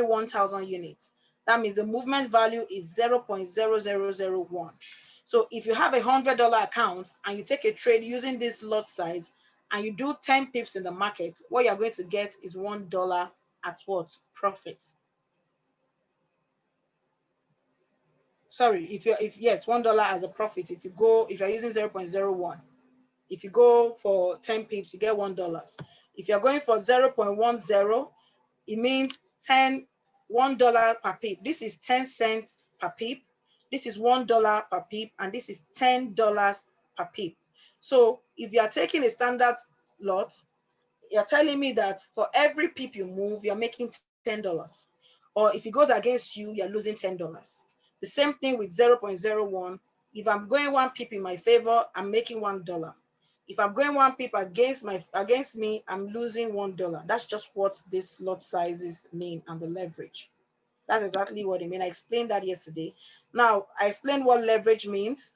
1,000 units. That means the movement value is 0.0001. So if you have a $100 account and you take a trade using this lot size and you do 10 pips in the market, what you're going to get is $1 at what? Profit. Sorry, yes, $1 as a profit. If you're using 0.01, if you go for 10 pips, you get $1. If you're going for 0.10, it means $1 per pip. This is 10 cents per pip. This is $1 per pip, and this is $10 per pip. So if you are taking a standard lot, you're telling me that for every pip you move, you're making $10. Or if it goes against you, you're losing $10. The same thing with 0.01. If I'm going one pip in my favor, I'm making $1. If I'm going one pip against me, I'm losing $1. That's just what this lot sizes mean and the leverage. That's exactly what it means. I explained that yesterday. Now, I explained what leverage means.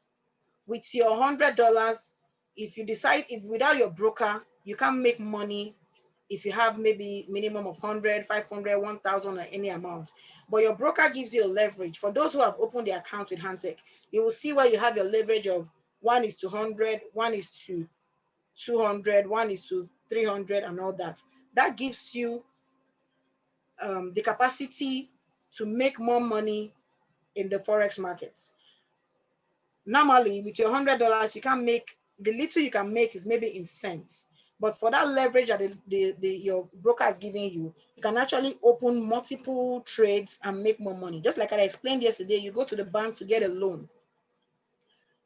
With your $100, if you decide, if without your broker, you can't make money if you have maybe minimum of 100, 500, 1,000 or any amount. But your broker gives you a leverage. For those who have opened their account with Handtech, you will see where you have your leverage of 1:100, 1:200, 1:300, and all that. That gives you the capacity to make more money in the Forex markets. Normally, with your $100, you can make, the little you can make is maybe in cents. But for that leverage that your broker is giving you, you can actually open multiple trades and make more money. Just like I explained yesterday, you go to the bank to get a loan.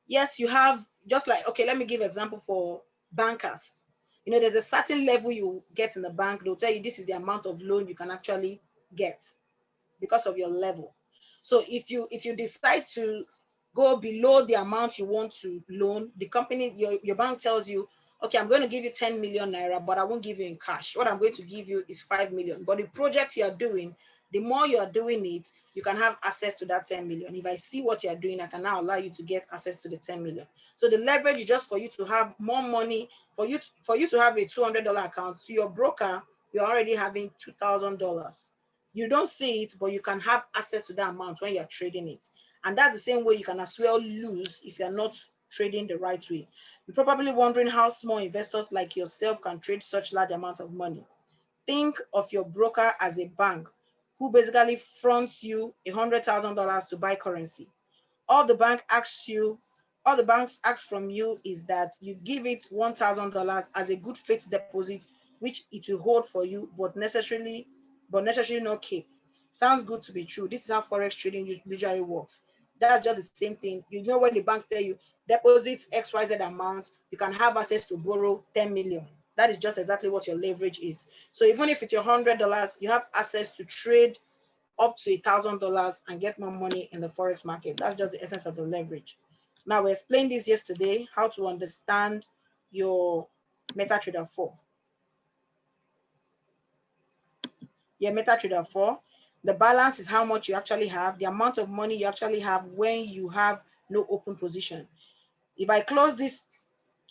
Yes, you have, just like, okay, let me give an example for bankers. You know, there's a certain level you get in the bank. They'll tell you this is the amount of loan you can actually get because of your level. So if you decide to go below the amount you want to loan, the company, your bank tells you, okay, I'm going to give you 10 million naira, but I won't give you in cash. What I'm going to give you is 5 million. But the project you are doing, the more you are doing it, you can have access to that 10 million. If I see what you are doing, I can now allow you to get access to the 10 million. So the leverage is just for you to have more money, for you to have a $200 account. To your broker, you're already having $2,000. You don't see it, but you can have access to that amount when you're trading it. And that's the same way you can as well lose if you're not trading the right way. You're probably wondering how small investors like yourself can trade such large amounts of money. Think of your broker as a bank who basically fronts you $100,000 to buy currency. All the banks ask from you is that you give it $1,000 as a good faith deposit, which it will hold for you, but necessarily not keep. Sounds good to be true. This is how Forex trading usually works. That's just the same thing. You know, when the banks tell you deposit XYZ amount, you can have access to borrow 10 million. That is just exactly what your leverage is. So even if it's your $100, you have access to trade up to $1,000 and get more money in the Forex market. That's just the essence of the leverage. Now, we explained this yesterday, how to understand your MetaTrader 4. Your MetaTrader 4, the balance is how much you actually have, the amount of money you actually have when you have no open position. If I close this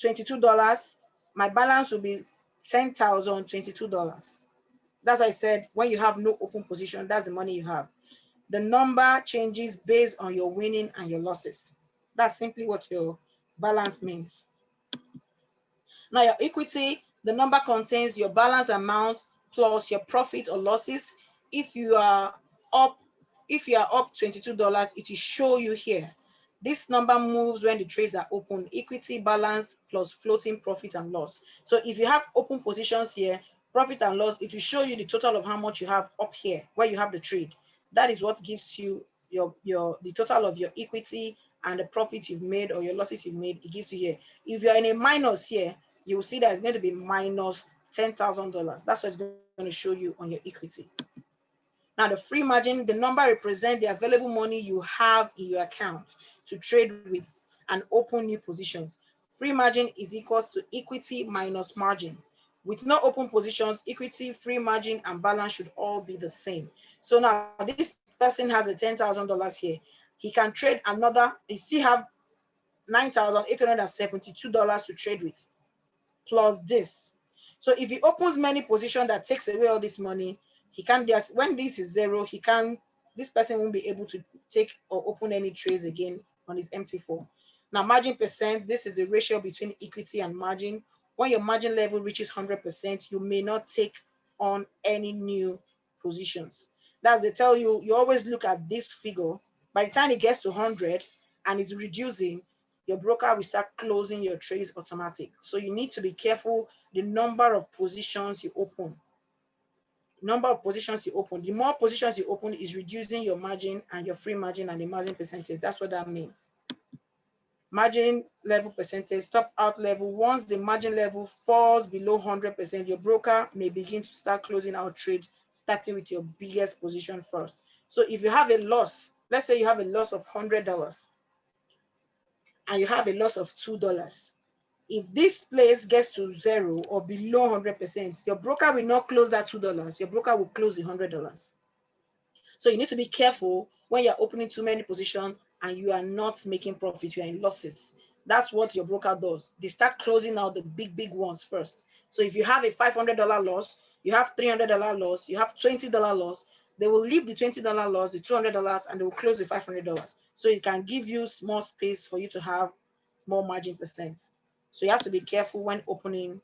$22, my balance will be $10,022. That's why I said when you have no open position, that's the money you have. The number changes based on your winning and your losses. That's simply what your balance means. Now, your equity, the number contains your balance amount plus your profit or losses. If you are up $22, it will show you here. This number moves when the trades are open. Equity balance plus floating profit and loss. So if you have open positions here, profit and loss, it will show you the total of how much you have up here where you have the trade. That is what gives you the total of your equity and the profit you've made or your losses you've made. It gives you here. If you're in a minus here, you will see that it's going to be minus $10,000. That's what it's going to show you on your equity. Now, the free margin, the number represents the available money you have in your account to trade with and open new positions. Free margin is equal to equity minus margin. With no open positions, equity, free margin, and balance should all be the same. So now this person has a $10,000 here. He can trade another, he still have $9,872 to trade with, plus this. So if he opens many positions that takes away all this money, He can't just, when this is zero, he can't, this person won't be able to take or open any trades again on his empty form. Now, margin percent, this is the ratio between equity and margin. When your margin level reaches 100%, you may not take on any new positions. That's they tell you, you always look at this figure. By the time it gets to 100 and is reducing, your broker will start closing your trades automatic. So you need to be careful the number of positions you open. Number of positions you open. The more positions you open is reducing your margin and your free margin and the margin percentage. That's what that means. Margin level percentage, stop out level. Once the margin level falls below 100%, your broker may begin to start closing out trade, starting with your biggest position first. So if you have a loss, let's say you have a loss of $100 and you have a loss of $2. If this place gets to zero or below 100%, your broker will not close that $2. Your broker will close the $100. So you need to be careful when you're opening too many positions and you are not making profit, you are in losses. That's what your broker does. They start closing out the big ones first. So if you have a $500 loss, you have $300 loss, you have $20 loss, they will leave the $20 loss, the $200, and they will close the $500. So it can give you small space for you to have more margin percent. So you have to be careful when opening.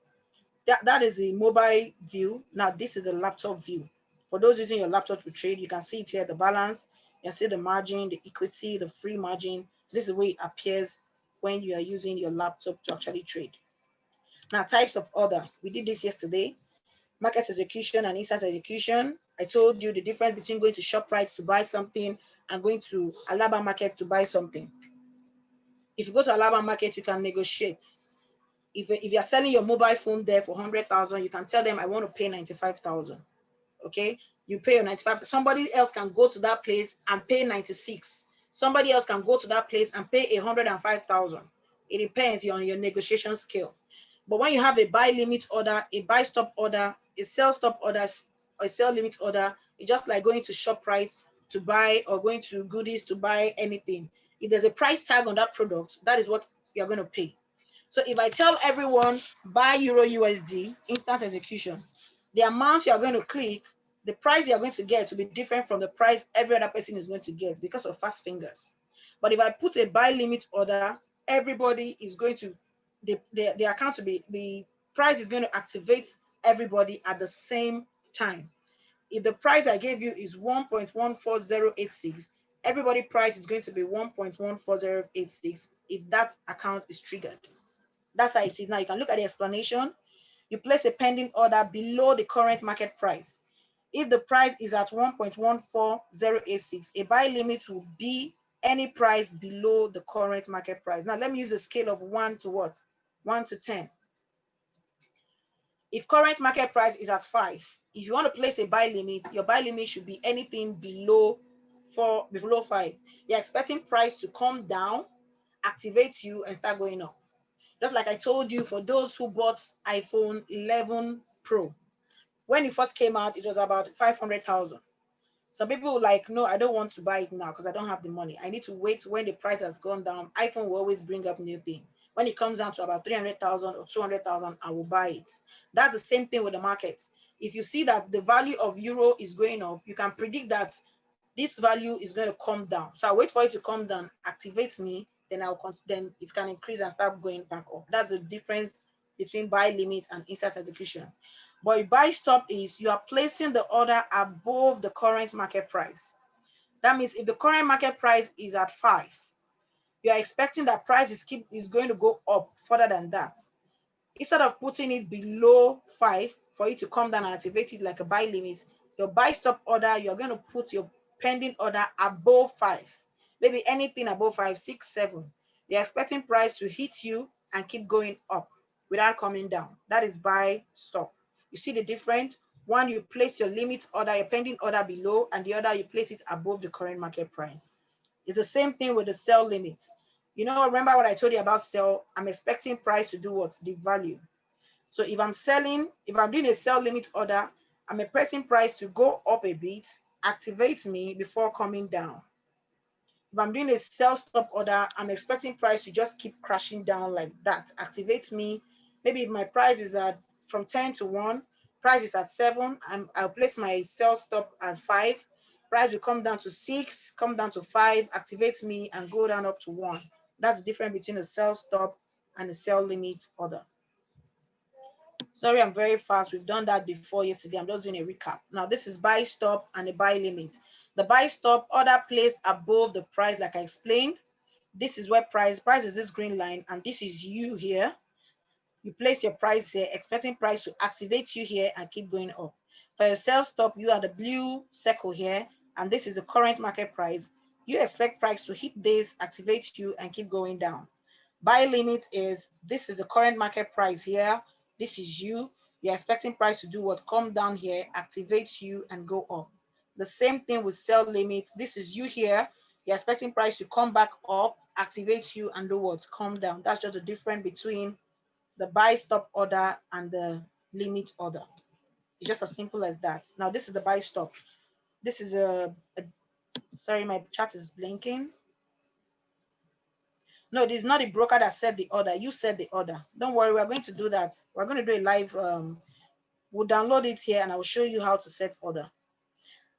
That is a mobile view. Now this is a laptop view. For those using your laptop to trade, you can see it here, the balance, you can see the margin, the equity, the free margin. This is the way it appears when you are using your laptop to actually trade. Now, types of order. We did this yesterday. Market execution and instant execution. I told you the difference between going to ShopRite to buy something and going to Alaba market to buy something. If you go to Alaba market, you can negotiate. If you're selling your mobile phone there for 100,000, you can tell them, I want to pay 95,000. Okay, you pay your 95. Somebody else can go to that place and pay 96. Somebody else can go to that place and pay 105,000. It depends on your negotiation skill. But when you have a buy limit order, a buy stop order, a sell stop order, a sell limit order, it's just like going to ShopRite to buy or going to Goodies to buy anything. If there's a price tag on that product, that is what you're going to pay. So if I tell everyone buy Euro USD, instant execution, the amount you are going to click, the price you are going to get will be different from the price every other person is going to get because of fast fingers. But if I put a buy limit order, everybody is going to, the account to be, the price is going to activate everybody at the same time. If the price I gave you is 1.14086, everybody price is going to be 1.14086 if that account is triggered. That's how it is. Now you can look at the explanation. You place a pending order below the current market price. If the price is at 1.14086, a buy limit will be any price below the current market price. Now let me use a scale of 1 to what? 1 to 10. If current market price is at 5, if you want to place a buy limit, your buy limit should be anything below 5. You're expecting price to come down, activate you, and start going up. Just like I told you, for those who bought iPhone 11 Pro, when it first came out, it was about 500,000. Some people were like, no, I don't want to buy it now because I don't have the money. I need to wait when the price has gone down. iPhone will always bring up new thing. When it comes down to about 300,000 or 200,000, I will buy it. That's the same thing with the market. If you see that the value of euro is going up, you can predict that this value is going to come down. So I wait for it to come down, activate me, then then it can increase and start going back up. That's the difference between buy limit and instant execution. But buy stop is you are placing the order above the current market price. That means if the current market price is at 5, you are expecting that price is going to go up further than that. Instead of putting it below 5 for you to come down and activate it like a buy limit, your buy stop order, you're going to put your pending order above 5, maybe anything above 5, 6, 7. You're expecting price to hit you and keep going up without coming down. That is buy stop. You see the difference? One, you place your limit order, your pending order below, and the other, you place it above the current market price. It's the same thing with the sell limit. You know, remember what I told you about sell? I'm expecting price to do what? The value. So if I'm selling, if I'm doing a sell limit order, I'm expecting price to go up a bit, activate me before coming down. If I'm doing a sell stop order, I'm expecting price to just keep crashing down like that, activate me. Maybe if my price is at from 10 to 1, Price is at 7. I'll place my sell stop at 5. Price will come down to 6, come down to 5, activate me, and go down up to 1. That's the difference between a sell stop and a sell limit order. Sorry, I'm very fast. We've done that before yesterday. I'm just doing a recap. Now, this is buy stop and a buy limit. The buy stop order placed above the price, like I explained. This is where price is this green line, and this is you here. You place your price here, expecting price to activate you here and keep going up. For your sell stop, you are the blue circle here, and this is the current market price. You expect price to hit this, activate you, and keep going down. Buy limit is, this is the current market price here. This is you. You're expecting price to do what? Come down here, activate you, and go up. The same thing with sell limit. This is you here. You're expecting price to come back up, activate you, and do what? Come down. That's just the difference between the buy stop order and the limit order. It's just as simple as that. Now, this is the buy stop. This is sorry, my chat is blinking. No, this is not the broker that set the order. You set the order. Don't worry, we're going to do that. We're going to do a live, we'll download it here and I will show you how to set order.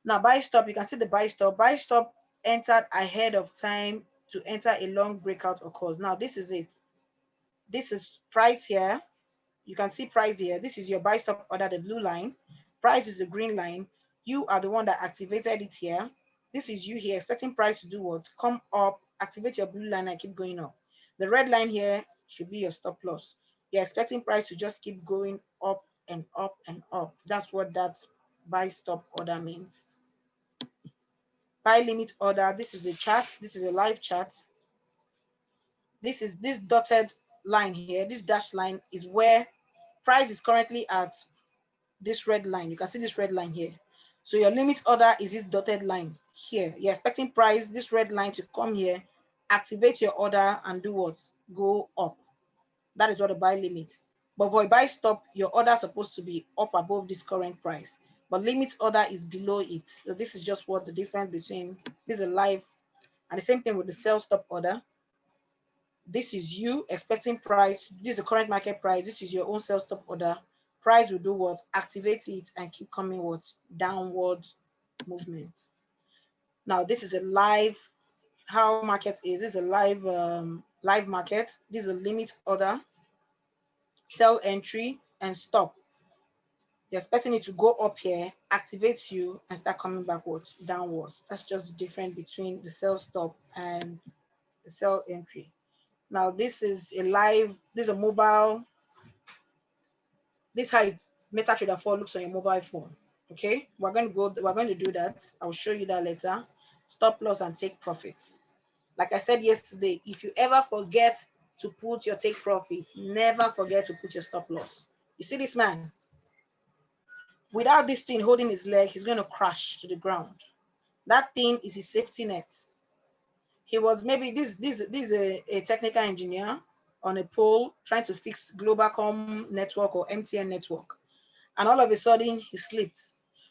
Now, buy stop, you can see the buy stop. Buy stop entered ahead of time to enter a long breakout occurs. Now, this is it. This is price here. You can see price here. This is your buy stop order, the blue line. Price is the green line. You are the one that activated it here. This is you here, expecting price to do what? Come up, activate your blue line and keep going up. The red line here should be your stop loss. You're expecting price to just keep going up and up and up. That's what that buy stop order means. Buy limit order, this is a chart. This is a live chart. This is this dotted line here. This dashed line is where price is currently at this red line. You can see this red line here. So your limit order is this dotted line here. You're expecting price, this red line, to come here, activate your order and do what? Go up. That is what a buy limit. But for a buy stop, your order is supposed to be up above this current price. But limit order is below it. So this is just what the difference between, this is a live, and the same thing with the sell stop order. This is you expecting price. This is the current market price. This is your own sell stop order. Price will do what? Activate it and keep coming what? Downward movement. Now, this is a live, how market is. This is a live, live market. This is a limit order, sell entry, and stop. You're expecting it to go up here, activate you, and start coming backwards, downwards. That's just the difference between the sell stop and the sell entry. Now, this is a live, this is a mobile. This is how MetaTrader 4 looks on your mobile phone. Okay, we're going to do that. I'll show you that later. Stop loss and take profit. Like I said yesterday, if you ever forget to put your take profit, never forget to put your stop loss. You see this man? Without this thing holding his leg, he's going to crash to the ground. That thing is his safety net. He was maybe this is a technical engineer on a pole trying to fix Globalcom network or MTN network. And all of a sudden he slipped.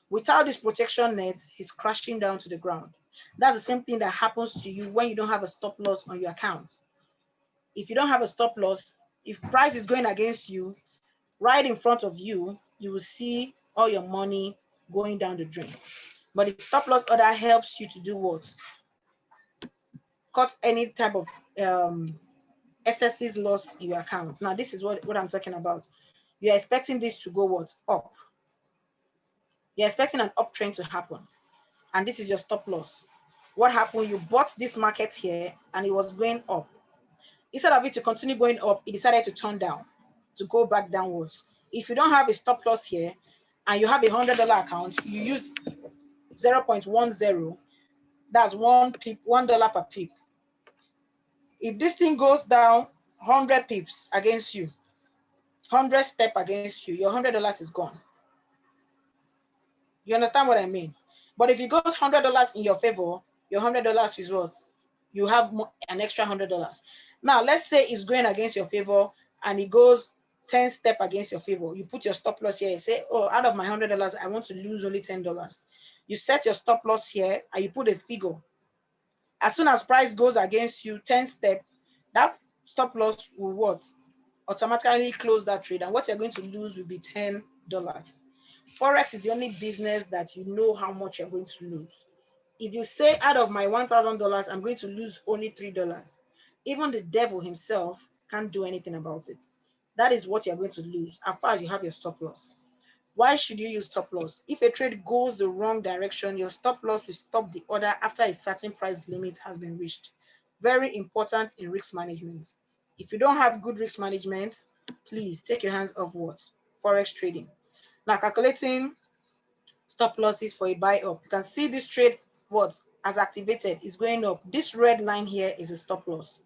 Without this protection net, he's crashing down to the ground. That's the same thing that happens to you when you don't have a stop loss on your account. If you don't have a stop loss, if price is going against you, right in front of you, you will see all your money going down the drain. But the stop loss order helps you to do what? Cut any type of excessive loss in your account. Now, this is what I'm talking about. You're expecting this to go what? Up. You're expecting an uptrend to happen. And this is your stop loss. What happened? You bought this market here and it was going up. Instead of it to continue going up, it decided to turn down, to go back downwards. If you don't have a stop loss here and you have a $100 account, you use 0.10. That's $1 per pip. If this thing goes down 100 pips against you, 100 step against you, your $100 is gone. You understand what I mean? But if it goes $100 in your favor, your $100 is what? You have an extra $100. Now, let's say it's going against your favor and it goes 10 step against your favor. You put your stop loss here. You say, oh, out of my $100, I want to lose only $10. You set your stop loss here and you put a figure. As soon as price goes against you 10 step, that stop loss will what? Automatically close that trade. And what you're going to lose will be $10. Forex is the only business that you know how much you're going to lose. If you say out of my $1,000, I'm going to lose only $3, even the devil himself can't do anything about it. That is what you're going to lose as far as you have your stop loss. Why should you use stop loss? If a trade goes the wrong direction, your stop loss will stop the order after a certain price limit has been reached. Very important in risk management. If you don't have good risk management, please take your hands off what? Forex trading. Now, calculating stop losses for a buy up. You can see this trade what as activated is going up. This red line here is a stop loss.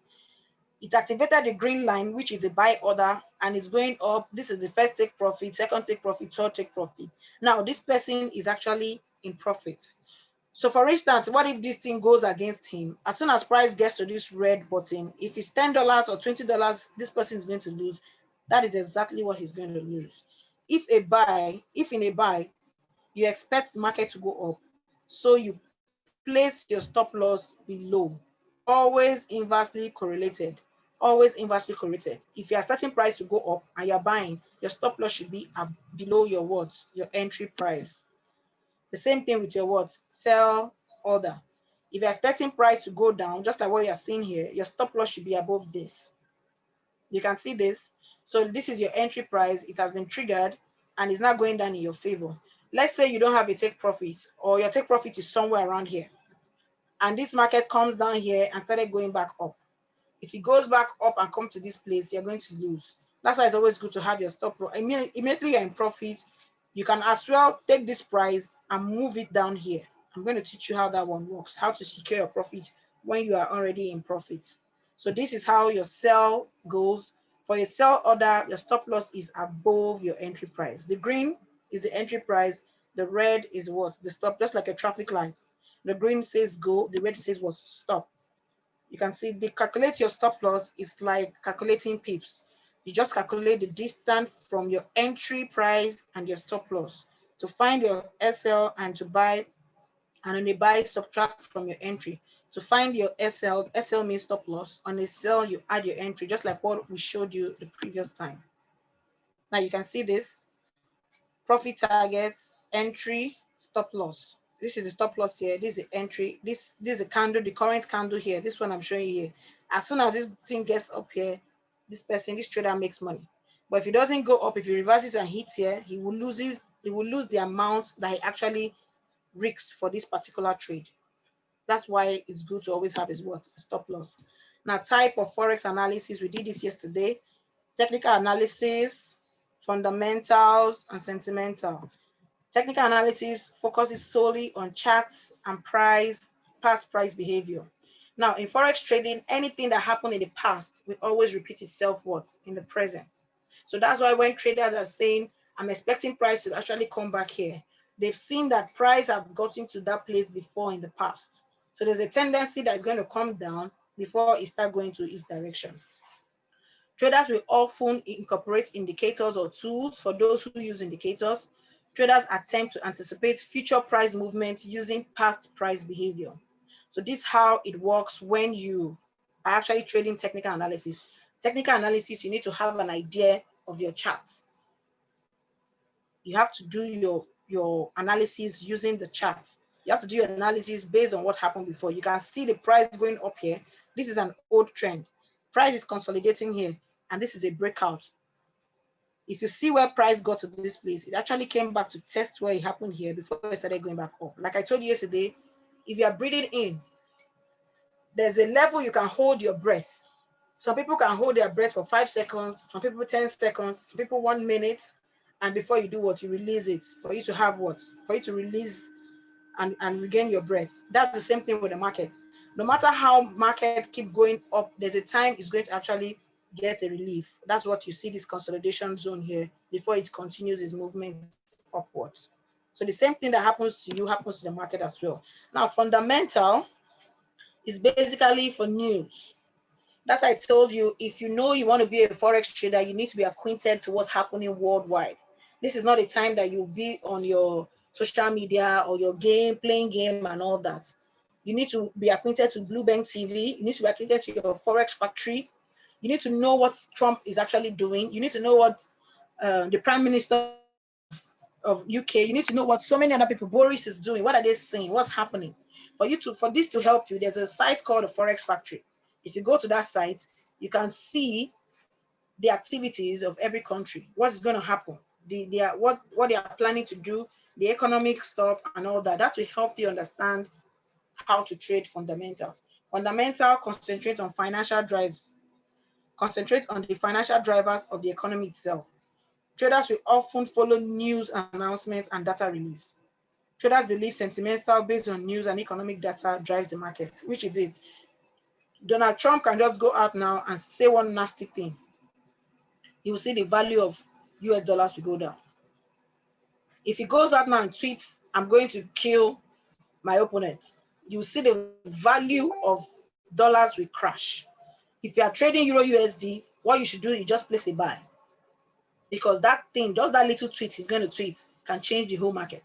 It activated the green line, which is the buy order, and it's going up. This is the first take profit, second take profit, third take profit. Now, this person is actually in profit. So for instance, what if this thing goes against him? As soon as price gets to this red button, if it's $10 or $20, this person is going to lose. That is exactly what he's going to lose. If in a buy, you expect the market to go up, so you place your stop loss below. Always inversely correlated. Always inversely correlated. If you are expecting price to go up and you're buying, your stop loss should be below your what? Your entry price. The same thing with your what? Sell order. If you're expecting price to go down, just like what you're seeing here, your stop loss should be above this. You can see this. So this is your entry price. It has been triggered and it's not going down in your favor. Let's say you don't have a take profit, or your take profit is somewhere around here, and this market comes down here and started going back up. If it goes back up and come to this place, you're going to lose. That's why it's always good to have your stop loss. Immediately you're in profit, you can as well take this price and move it down here. I'm going to teach you how that one works, how to secure your profit when you are already in profit. So this is how your sell goes. For your sell order, your stop loss is above your entry price. The green is the entry price. The red is what? The stop, just like a traffic light. The green says go, the red says what? Stop. You can see the calculate your stop loss is like calculating pips. You just calculate the distance from your entry price and your stop loss to find your SL and to buy, and on a buy subtract from your entry. To find your SL means stop loss. On a sell, you add your entry, just like what we showed you the previous time. Now you can see this profit targets, entry, stop loss. This is the stop loss here. This is the entry. This is the candle, the current candle here. This one I'm showing you here. As soon as this thing gets up here, this trader makes money. But if it doesn't go up, if he reverses and hits here, he will lose the amount that he actually risked for this particular trade. That's why it's good to always have his what? Stop loss. Now, type of Forex analysis, we did this yesterday. Technical analysis, fundamentals, and sentimental. Technical analysis focuses solely on charts and past price behavior. Now, in Forex trading, anything that happened in the past will always repeat itself what? In the present. So that's why when traders are saying, I'm expecting price to actually come back here, they've seen that price have gotten to that place before in the past. So there's a tendency that it's going to come down before it starts going to its direction. Traders will often incorporate indicators or tools. For those who use indicators, traders attempt to anticipate future price movements using past price behavior. So this is how it works when you are actually trading technical analysis. Technical analysis, you need to have an idea of your charts. You have to do your analysis using the charts. You have to do your analysis based on what happened before. You can see the price going up here. This is an old trend. Price is consolidating here, and this is a breakout. If you see where price got to this place, it actually came back to test where it happened here before it started going back up. Like I told you yesterday, if you are breathing in, there's a level you can hold your breath. Some people can hold their breath for 5 seconds, some people 10 seconds, some people 1 minute, and before you do what, you release it, for you to have what? For you to release and regain your breath. That's the same thing with the market. No matter how market keep going up, there's a time it's going to actually get a relief. That's what you see this consolidation zone here before it continues its movement upwards. So the same thing that happens to you happens to the market as well. Now, fundamental is basically for news. That's why I told you, if you know you want to be a Forex trader, you need to be acquainted to what's happening worldwide. This is not a time that you'll be on your social media or your playing game and all that. You need to be acquainted to Bluebank TV. You need to be acquainted to your Forex factory. You need to know what Trump is actually doing. You need to know what the Prime Minister of UK, you need to know what so many other people, Boris is doing. What are they saying? What's happening? For this to help you, there's a site called the Forex Factory. If you go to that site, you can see the activities of every country, what's going to happen, what they are planning to do, the economic stuff and all that. That will help you understand how to trade fundamentals. Fundamental concentrate on financial drives, concentrate on the financial drivers of the economy itself. Traders will often follow news announcements and data release. Traders believe sentimental based on news and economic data drives the market, which is it. Donald Trump can just go out now and say one nasty thing. You will see the value of US dollars will go down. If he goes out now and tweets, I'm going to kill my opponent, you will see the value of dollars will crash. If you are trading Euro USD, what you should do is just place a buy. Because that thing, just that little tweet he's going to tweet can change the whole market.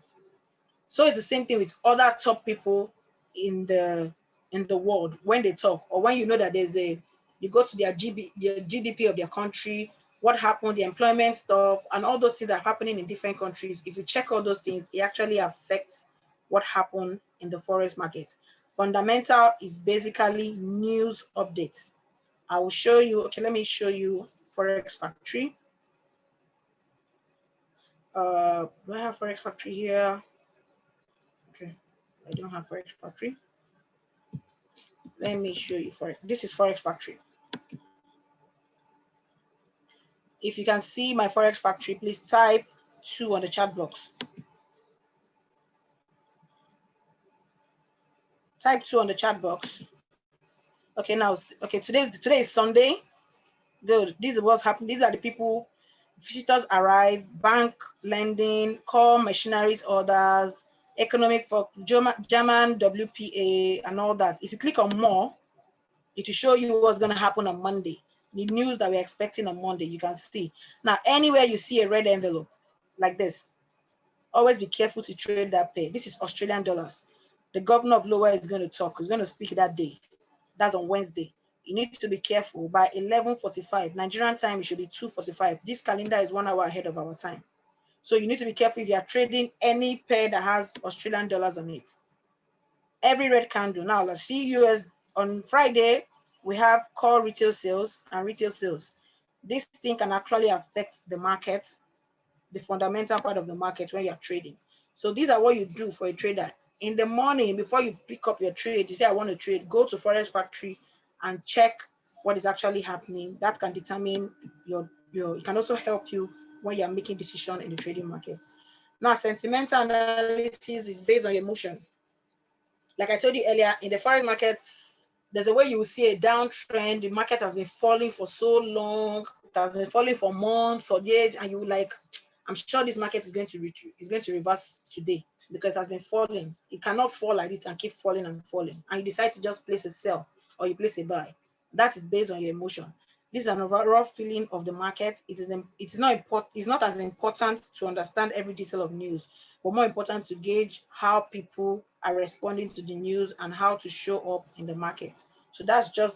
So it's the same thing with other top people in the world when they talk, or when you know that you go to their GDP of their country, what happened, the employment stuff, and all those things that are happening in different countries. If you check all those things, it actually affects what happened in the forex market. Fundamental is basically news updates. I will show you. Okay, let me show you Forex Factory. Do I have Forex Factory here? Okay, I don't have Forex Factory. Let me show you Forex. This is Forex Factory. If you can see my Forex Factory, please type 2 on the chat box. Type 2 on the chat box. Okay, now, okay, today is Sunday. Good. This is what's happening. These are the people. Visitors arrive, bank lending, core machineries orders, economic for German WPA and all that. If you click on more, it will show you what's going to happen on Monday. The news that we're expecting on Monday, you can see. Now, anywhere you see a red envelope like this, always be careful to trade that pair. This is Australian dollars. The governor of Lower is going to talk. He's going to speak that day. That's on Wednesday. You need to be careful. By 11:45 Nigerian time, it should be 2:45. This calendar is 1 hour ahead of our time. So you need to be careful if you are trading any pair that has Australian dollars on it. Every red candle. Now let's see US on Friday. We have core retail sales and retail sales. This thing can actually affect the market, the fundamental part of the market when you're trading. So these are what you do for a trader. In the morning, before you pick up your trade, you say, I want to trade, go to Forex Factory and check what is actually happening. That can determine it can also help you when you're making decisions in the trading market. Now, sentimental analysis is based on emotion. Like I told you earlier, in the Forex market, there's a way you will see a downtrend. The market has been falling for so long. It has been falling for months or years, and you like, I'm sure this market is going to reverse today because it has been falling. It cannot fall like this and keep falling and falling. And you decide to just place a sell or you place a buy. That is based on your emotion. This is an overall feeling of the market. It's not as important to understand every detail of news, but more important to gauge how people are responding to the news and how to show up in the market. So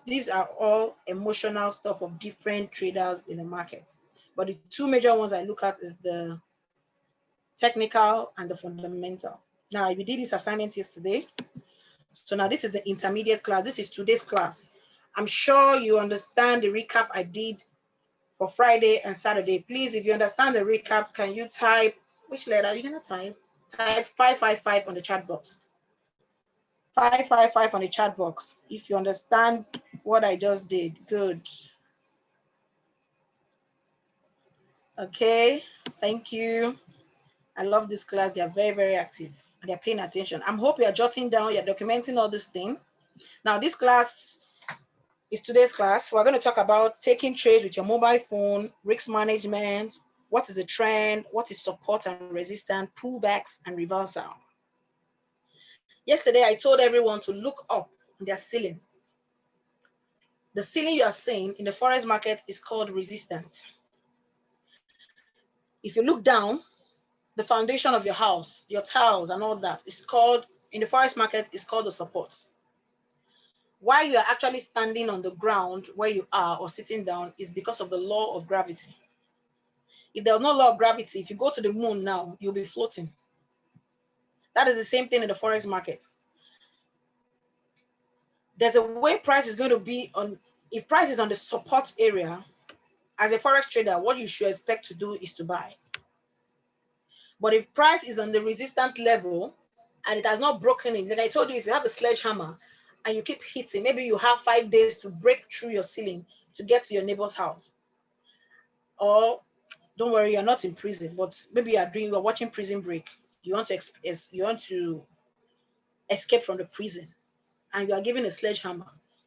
these are all emotional stuff of different traders in the market. But the two major ones I look at is the technical and the fundamental. Now, we did this assignment yesterday. So now this is the intermediate class. This is today's class. I'm sure you understand the recap I did for Friday and Saturday. Please, if you understand the recap, can you type, which letter are you going to type? Type 555 on the chat box. 555 on the chat box. If you understand what I just did, good. Okay, thank you. I love this class. They are very, very active and they're paying attention. I hope you're jotting down, you're documenting all this thing. Now, this class is today's class. We're going to talk about taking trades with your mobile phone, risk management, what is a trend, what is support and resistance, pullbacks and reversal. Yesterday, I told everyone to look up in their ceiling. The ceiling you are seeing in the forex market is called resistance. If you look down, the foundation of your house, your tiles and all that is called, in the forex market, is called the support. Why you are actually standing on the ground where you are or sitting down is because of the law of gravity. If there's no law of gravity, if you go to the moon now, you'll be floating. That is the same thing in the Forex market. There's a way price is going to be on, if price is on the support area, as a Forex trader, what you should expect to do is to buy. But if price is on the resistance level and it has not broken in, like I told you, if you have a sledgehammer and you keep hitting, maybe you have 5 days to break through your ceiling to get to your neighbor's house. Or don't worry, you're not in prison, but maybe you're watching Prison Break. You want to escape from the prison, and you are given a sledgehammer,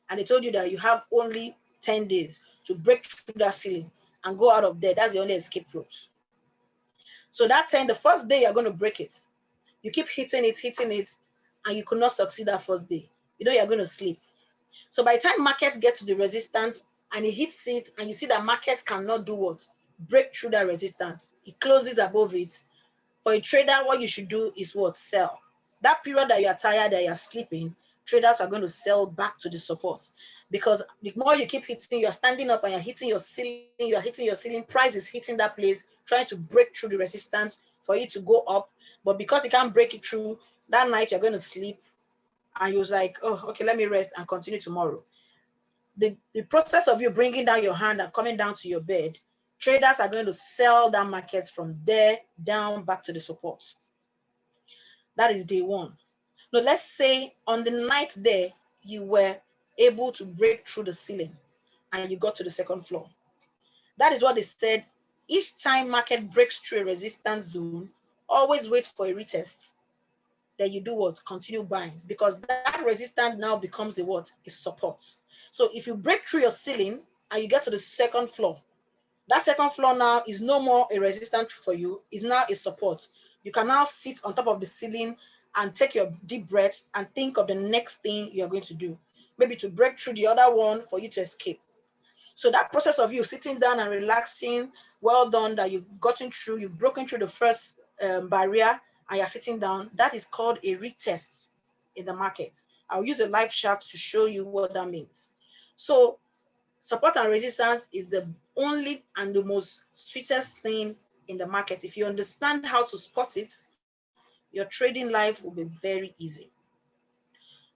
and they told you that you have only 10 days to break through that ceiling and go out of there. That's the only escape route. So that time, the first day you're going to break it. You keep hitting it, and you could not succeed that first day. You know you're going to sleep. So by the time market gets to the resistance and it hits it, and you see that market cannot do what? Break through that resistance. It closes above it. For a trader, what you should do is what? Sell. That period that you're tired, that you're sleeping, traders are going to sell back to the support. Because the more you keep hitting, you're standing up and you're hitting your ceiling, price is hitting that place, trying to break through the resistance for it to go up. But because you can't break it through, that night you're going to sleep and you're like, oh, okay, let me rest and continue tomorrow. The process of you bringing down your hand and coming down to your bed, traders are going to sell that market from there down back to the support. That is day one. Now, let's say on the night there, you were able to break through the ceiling and you got to the second floor. That is what they said. Each time market breaks through a resistance zone, always wait for a retest. Then you do what? Continue buying, because that resistance now becomes a what? A support. So if you break through your ceiling and you get to the second floor, that second floor now is no more a resistance for you, is now a support. You can now sit on top of the ceiling and take your deep breath and think of the next thing you're going to do. Maybe to break through the other one for you to escape. So that process of you sitting down and relaxing, well done that you've gotten through, you've broken through the first barrier and you're sitting down, that is called a retest in the market. I'll use a live chart to show you what that means. So support and resistance is the only and the most sweetest thing in the market. If you understand how to spot it, your trading life will be very easy.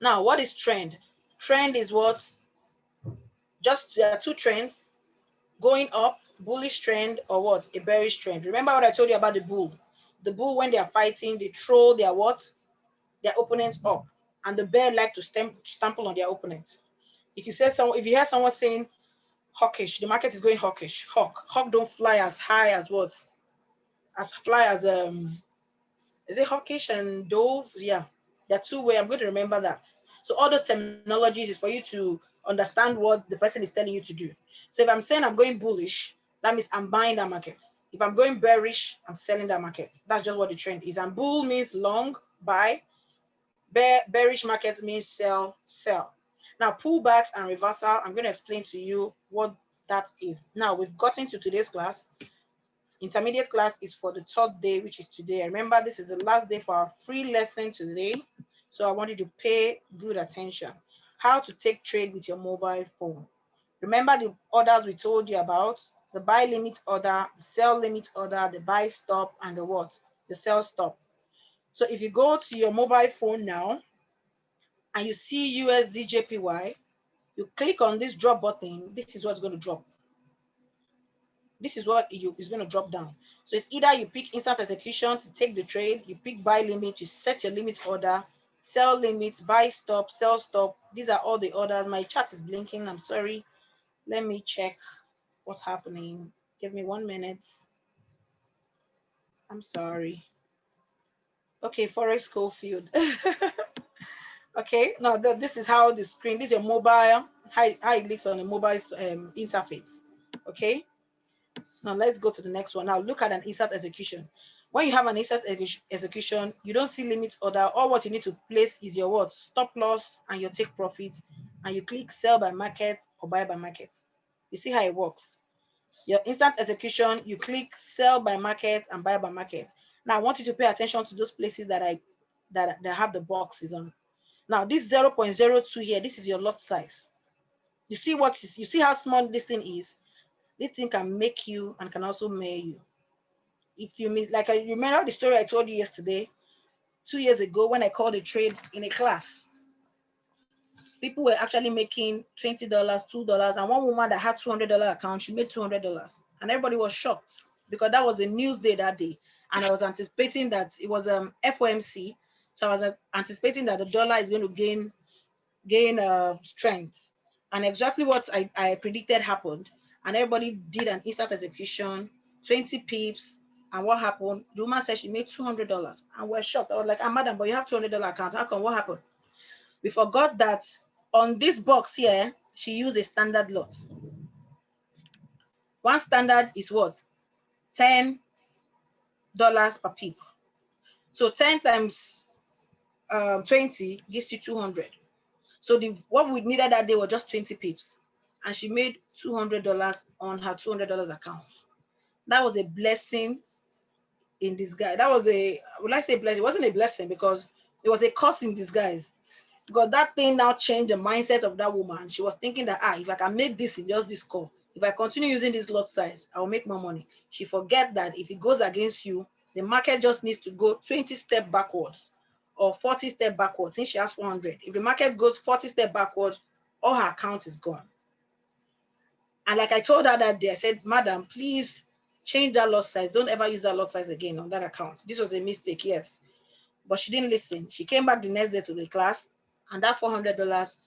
Now, what is trend? Trend is what? Just there are two trends, going up, bullish trend, or what? A bearish trend. Remember what I told you about the bull? The bull, when they are fighting, they throw their what? Their opponents up. And the bear like to stample on their opponents. If you hear someone saying hawkish, the market is going hawkish. Hawk don't fly as high as what? As fly as is it hawkish and dove? Yeah, there are two ways. I'm going to remember that. So all those terminologies is for you to understand what the person is telling you to do. So if I'm saying I'm going bullish, that means I'm buying that market. If I'm going bearish, I'm selling that market. That's just what the trend is. And bull means long, buy. Bearish market means sell. Now, pullbacks and reversal, I'm going to explain to you what that is. Now, we've gotten to today's class. Intermediate class is for the third day, which is today. Remember, this is the last day for our free lesson today. So I want you to pay good attention. How to take trade with your mobile phone. Remember the orders we told you about? The buy limit order, the sell limit order, the buy stop, and the what? The sell stop. So if you go to your mobile phone now and you see USDJPY, you click on this drop button. This is what's going to drop. This is what is going to drop down. So it's either you pick instant execution to take the trade, you pick buy limit, you set your limit order, sell limit, buy stop, sell stop. These are all the orders. My chart is blinking. I'm sorry. Let me check what's happening. Give me 1 minute. I'm sorry. Okay, Forex Schofield. Okay, now this is how the screen, this is your mobile, how it looks on a mobile interface. Okay. Now let's go to the next one. Now look at an instant execution. When you have an instant execution, you don't see limit order. All what you need to place is your what? Stop loss and your take profit. And you click sell by market or buy by market. You see how it works. Your instant execution, you click sell by market and buy by market. Now I want you to pay attention to those places that have the boxes on. Now this 0.02 here, this is your lot size. You see how small this thing is? This thing can make you and can also mail you. If you miss, like you remember the story I told you yesterday, 2 years ago when I called a trade in a class, people were actually making $20, $2, and one woman that had $200 account, she made $200, and everybody was shocked because that was a news day that day, and I was anticipating that it was FOMC, so I was anticipating that the dollar is going to gain strength, and exactly what I predicted happened, and everybody did an instant execution, 20 pips, and what happened? The woman said she made $200, and we're shocked. I was like, madam, but you have $200 account. How come? What happened? We forgot that on this box here, she used a standard lot. One standard is what? $10 per pip. So 10 times 20 gives you 200. So what we needed that day was just 20 pips. And she made $200 on her $200 account. That was a blessing in disguise. That was would I say blessing? It wasn't a blessing because it was a curse in disguise. Because that thing now changed the mindset of that woman. She was thinking that, if I can make this in just this call, if I continue using this lot size, I will make more money. She forget that if it goes against you, the market just needs to go 20 steps backwards or 40 steps backwards since she has 400. If the market goes 40 steps backwards, all her account is gone. And like I told her that day, I said, madam, please change that lot size. Don't ever use that lot size again on that account. This was a mistake, yes. But she didn't listen. She came back the next day to the class, and that $400,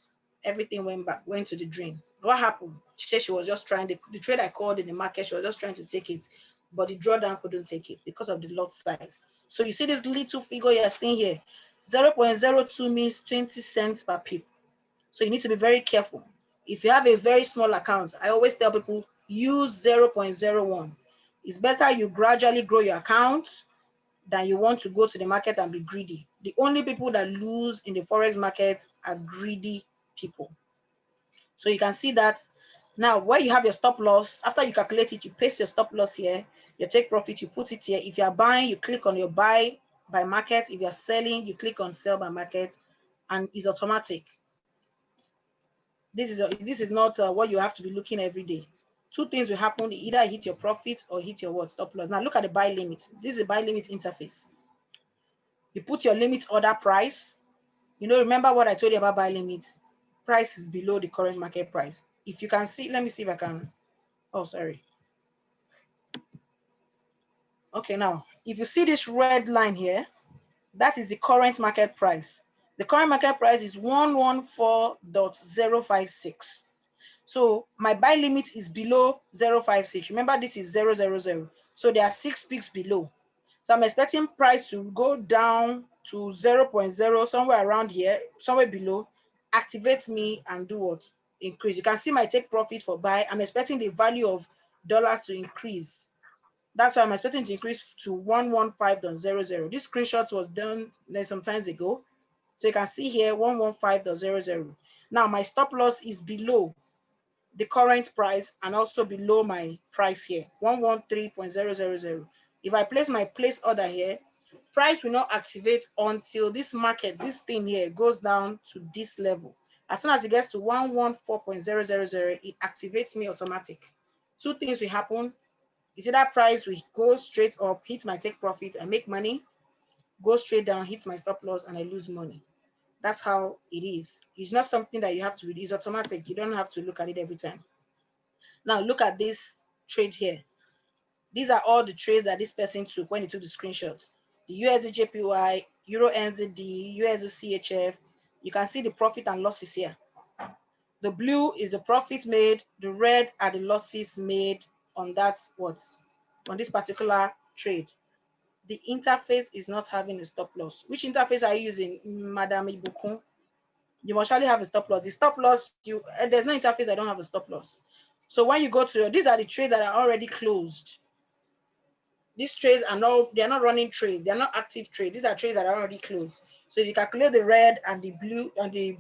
everything went to the drain. What happened? She said she was just trying, the trade I called in the market, she was just trying to take it, but the drawdown couldn't take it because of the lot size. So you see this little figure you're seeing here, 0.02 means 20 cents per pip. So you need to be very careful. If you have a very small account, I always tell people, use 0.01. It's better you gradually grow your account than you want to go to the market and be greedy. The only people that lose in the Forex market are greedy people. So you can see that now where you have your stop loss, after you calculate it, you paste your stop loss here, your take profit, you put it here. If you are buying, you click on your buy by market. If you're selling, you click on sell by market, and it's automatic. This is not what you have to be looking every day. Two things will happen: either hit your profit or hit your stop loss. Now look at the buy limit. This is a buy limit interface. You put your limit order price. Remember what I told you about buy limit? Price is below the current market price. If you can see, let me see if I can. Oh, sorry. Okay, now, if you see this red line here, that is the current market price. The current market price is 114.056. So my buy limit is below 0.56. Remember, this is 0.00. So there are 6 peaks below. So I'm expecting price to go down to 0.0, somewhere around here, somewhere below, activate me and do what? Increase. You can see my take profit for buy. I'm expecting the value of dollars to increase. That's why I'm expecting to increase to 115.00. This screenshot was done some time ago. So you can see here 115.00. Now my stop loss is below the current price and also below my price here, 113.000. If I place my place order here, price will not activate until this thing here goes down to this level. As soon as it gets to 114.000, it activates me automatic. Two things will happen. You see that price will go straight up, hit my take profit and make money, go straight down, hit my stop loss and I lose money. That's how it is. It's not something that you have to read. It's automatic. You don't have to look at it every time. Now look at this trade here. These are all the trades that this person took when he took the screenshot. The USD JPY, Euro NZD, USD CHF. You can see the profit and losses here. The blue is the profit made. The red are the losses made on on this particular trade. The interface is not having a stop loss. Which interface are you using, Madam Ibukun? You must surely have a stop loss. The stop loss, there's no interface that don't have a stop loss. So when you go to, these are the trades that are already closed. These trades they're not running trades. They're not active trades. These are trades that are already closed. So if you calculate the red and the blue,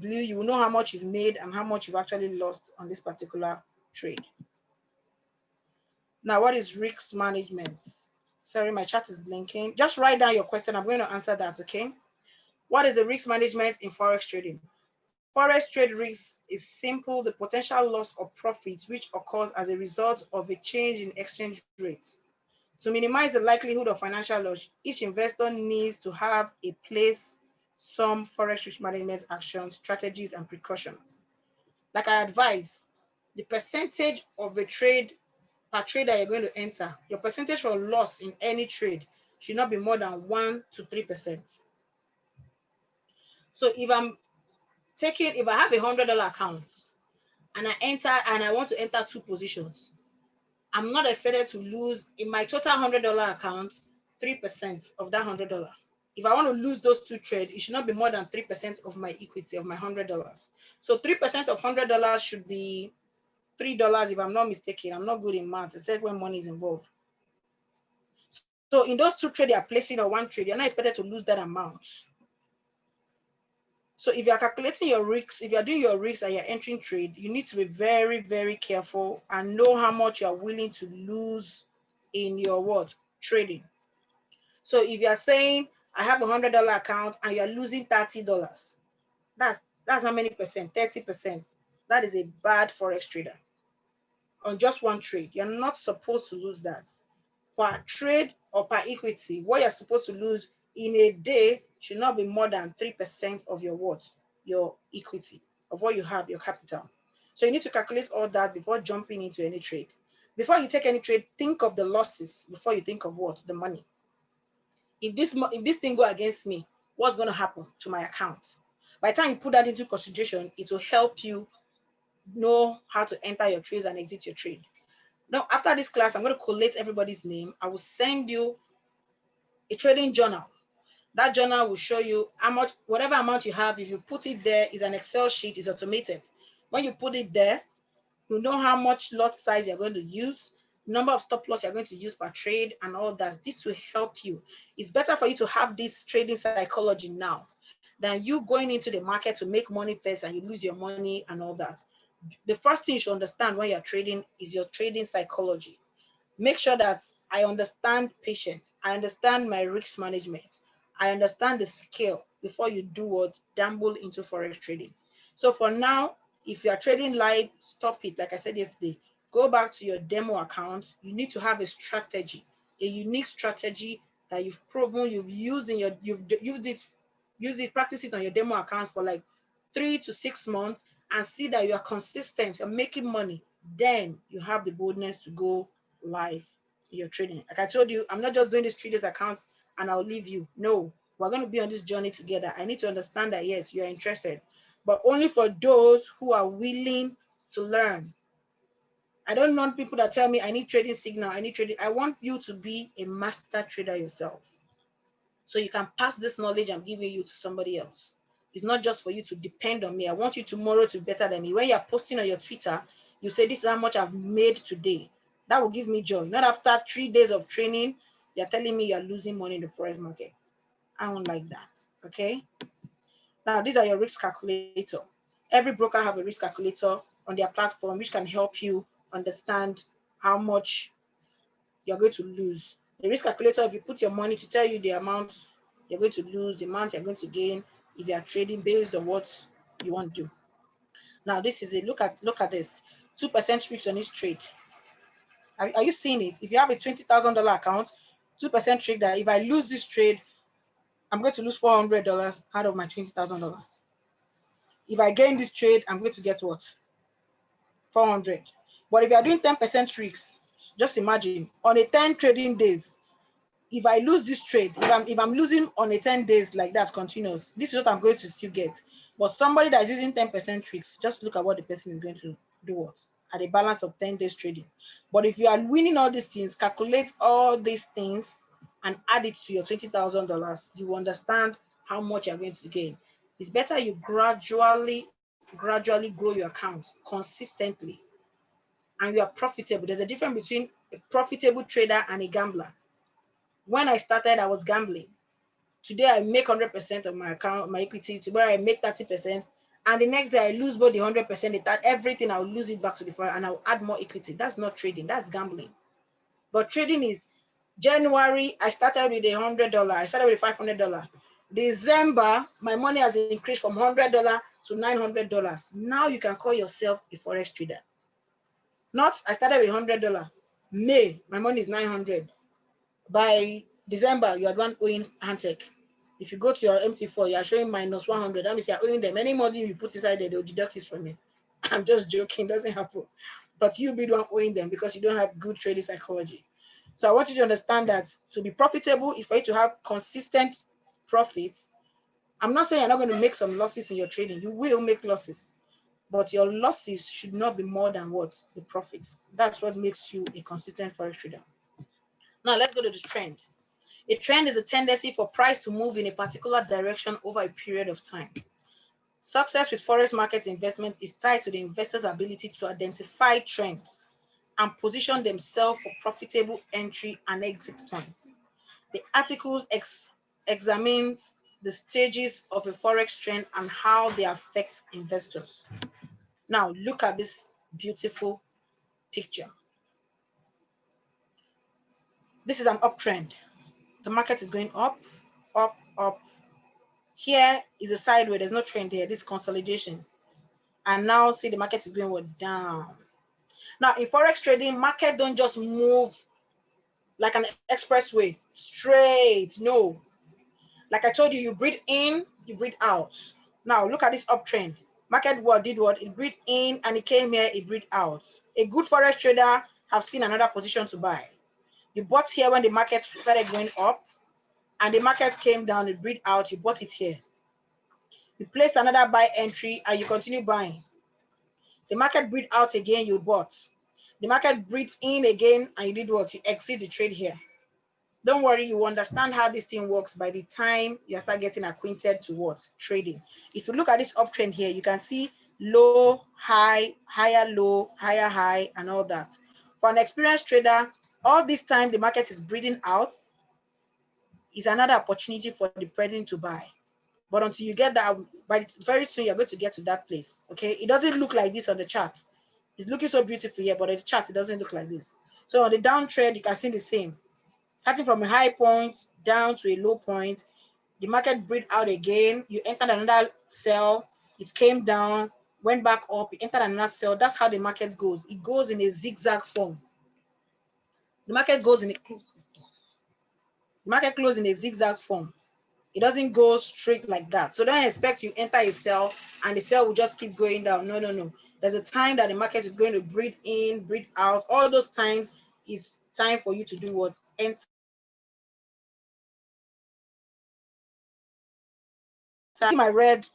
you will know how much you've made and how much you've actually lost on this particular trade. Now, what is risk management? Sorry, my chat is blinking. Just write down your question. I'm going to answer that, okay? What is the risk management in Forex trading? Forex trade risk is simple, the potential loss of profits which occurs as a result of a change in exchange rates. To minimize the likelihood of financial loss, each investor needs to have in place some forex risk management actions, strategies, and precautions. Like I advise, the percentage of a trade per trade that you're going to enter, your percentage for loss in any trade should not be more than 1 to 3%. So if I have $100 account and I want to enter 2 positions, I'm not expected to lose in my total $100 account 3% of that $100. If I want to lose those 2 trades, it should not be more than 3% of my equity of my $100. So 3% of $100 should be $3 if I'm not mistaken. I'm not good in math, except when money is involved. So in those 2 trades you're placing or 1 trade, you're not expected to lose that amount. So if you're calculating your risks, if you're doing your risks and you're entering trade, you need to be very, very careful and know how much you're willing to lose in your what? Trading. So if you're saying, I have $100 account and you're losing $30, that's how many percent? 30%. That is a bad forex trader. On just 1 trade, you're not supposed to lose that. Per trade or per equity, what you're supposed to lose in a day should not be more than 3% of your what? Your equity, of what you have, your capital. So you need to calculate all that before jumping into any trade. Before you take any trade, think of the losses before you think of what? The money. If this thing go against me, what's going to happen to my account? By the time you put that into consideration, it will help you know how to enter your trades and exit your trade. Now, after this class, I'm going to collate everybody's name. I will send you a trading journal. That journal will show you how much, whatever amount you have, if you put it there, is an Excel sheet, is automated. When you put it there, you know how much lot size you're going to use, number of stop loss you're going to use per trade, and all that. This will help you. It's better for you to have this trading psychology now than you going into the market to make money first and you lose your money and all that. The first thing you should understand when you're trading is your trading psychology. Make sure that I understand patience. I understand my risk management. I understand the scale before you do what? Gamble into forex trading. So for now, if you are trading live, stop it. Like I said yesterday, go back to your demo account. You need to have a strategy, a unique strategy that you've proven you've used practice it on your demo account for like 3 to 6 months and see that you are consistent, you're making money. Then you have the boldness to go live in your trading. Like I told you, I'm not just doing this 3 days account and I'll leave you. No, we're going to be on this journey together. I need to understand that, yes, you're interested, but only for those who are willing to learn. I don't want people that tell me I need trading signal, I need trading. I want you to be a master trader yourself, so you can pass this knowledge I'm giving you to somebody else. It's not just for you to depend on me. I want you tomorrow to be better than me. When you're posting on your Twitter, you say, this is how much I've made today. That will give me joy. Not after 3 days of training, you're telling me you're losing money in the forex market. I don't like that, okay? Now, these are your risk calculator. Every broker have a risk calculator on their platform, which can help you understand how much you're going to lose. The risk calculator, if you put your money, to tell you the amount you're going to lose, the amount you're going to gain if you are trading based on what you want to do. Now, this is it. Look at this. 2% risk on each trade. Are you seeing it? If you have a $20,000 account, 2% trade, that if I lose this trade, I'm going to lose $400 out of my $20,000. If I gain this trade, I'm going to get what? 400. But if you are doing 10% risks, just imagine on a 10 trading days, if I lose this trade, if I'm losing on a 10 days like that continuous, this is what I'm going to still get. But somebody that is using 10% tricks, just look at what the person is going to do what at a balance of 10 days trading. But if you are winning all these things, calculate all these things and add it to your $20,000, you will understand how much you're going to gain. It's better you gradually grow your account consistently and you are profitable. There's a difference between a profitable trader and a gambler. When I started, I was gambling. Today, I make 100% of my account, my equity. Tomorrow, I make 30%. And the next day, I lose both the 100%, everything, I'll lose it back to the front and I'll add more equity. That's not trading, that's gambling. But trading is, January, I started with $100. I started with $500. December, my money has increased from $100 to $900. Now you can call yourself a forex trader. Not, I started with $100. May, my money is $900. By December, you are the one owing Antec. If you go to your MT4, you are showing minus 100. That means you are owing them. Any money you put inside there, they'll deduct it from it. I'm just joking, doesn't happen. But you'll be the one owing them because you don't have good trading psychology. So I want you to understand that to be profitable, if for you to have consistent profits, I'm not saying you're not going to make some losses in your trading. You will make losses, but your losses should not be more than what? The profits. That's what makes you a consistent forex trader. Now let's go to the trend. A trend is a tendency for price to move in a particular direction over a period of time. Success with forex market investment is tied to the investor's ability to identify trends and position themselves for profitable entry and exit points. The articles examines the stages of a forex trend and how they affect investors. Now look at this beautiful picture. This is an uptrend. The market is going up, up, up. Here is a side where there's no trend here. This consolidation. And now see the market is going down. Now in forex trading, market don't just move like an expressway straight. No. Like I told you, you breathe in, you breathe out. Now look at this uptrend. Market what did what? It breathed in and it came here, it breathed out. A good forex trader have seen another position to buy. You bought here when the market started going up and the market came down, it breathed out, you bought it here. You placed another buy entry and you continue buying. The market breathed out again, you bought. The market breathed in again and you did what? You exit the trade here. Don't worry, you understand how this thing works by the time you start getting acquainted to what? Trading. If you look at this uptrend here, you can see low, high, higher low, higher high, and all that. For an experienced trader, all this time the market is breathing out is another opportunity for the trading to buy. But until you get that, very soon you're going to get to that place. Okay, it doesn't look like this on the chart. It's looking so beautiful here, but on the chart it doesn't look like this. So on the downtrend, you can see the same. Starting from a high point down to a low point, the market breathed out again. You entered another sell, it came down, went back up, you entered another sell. That's how the market goes. It goes in a zigzag form. The market goes in closes in a zigzag form. It doesn't go straight like that. So don't expect you enter a sell and the sell will just keep going down. No, no, no. There's a time that the market is going to breathe in, breathe out. All those times is time for you to do what? Enter. See my red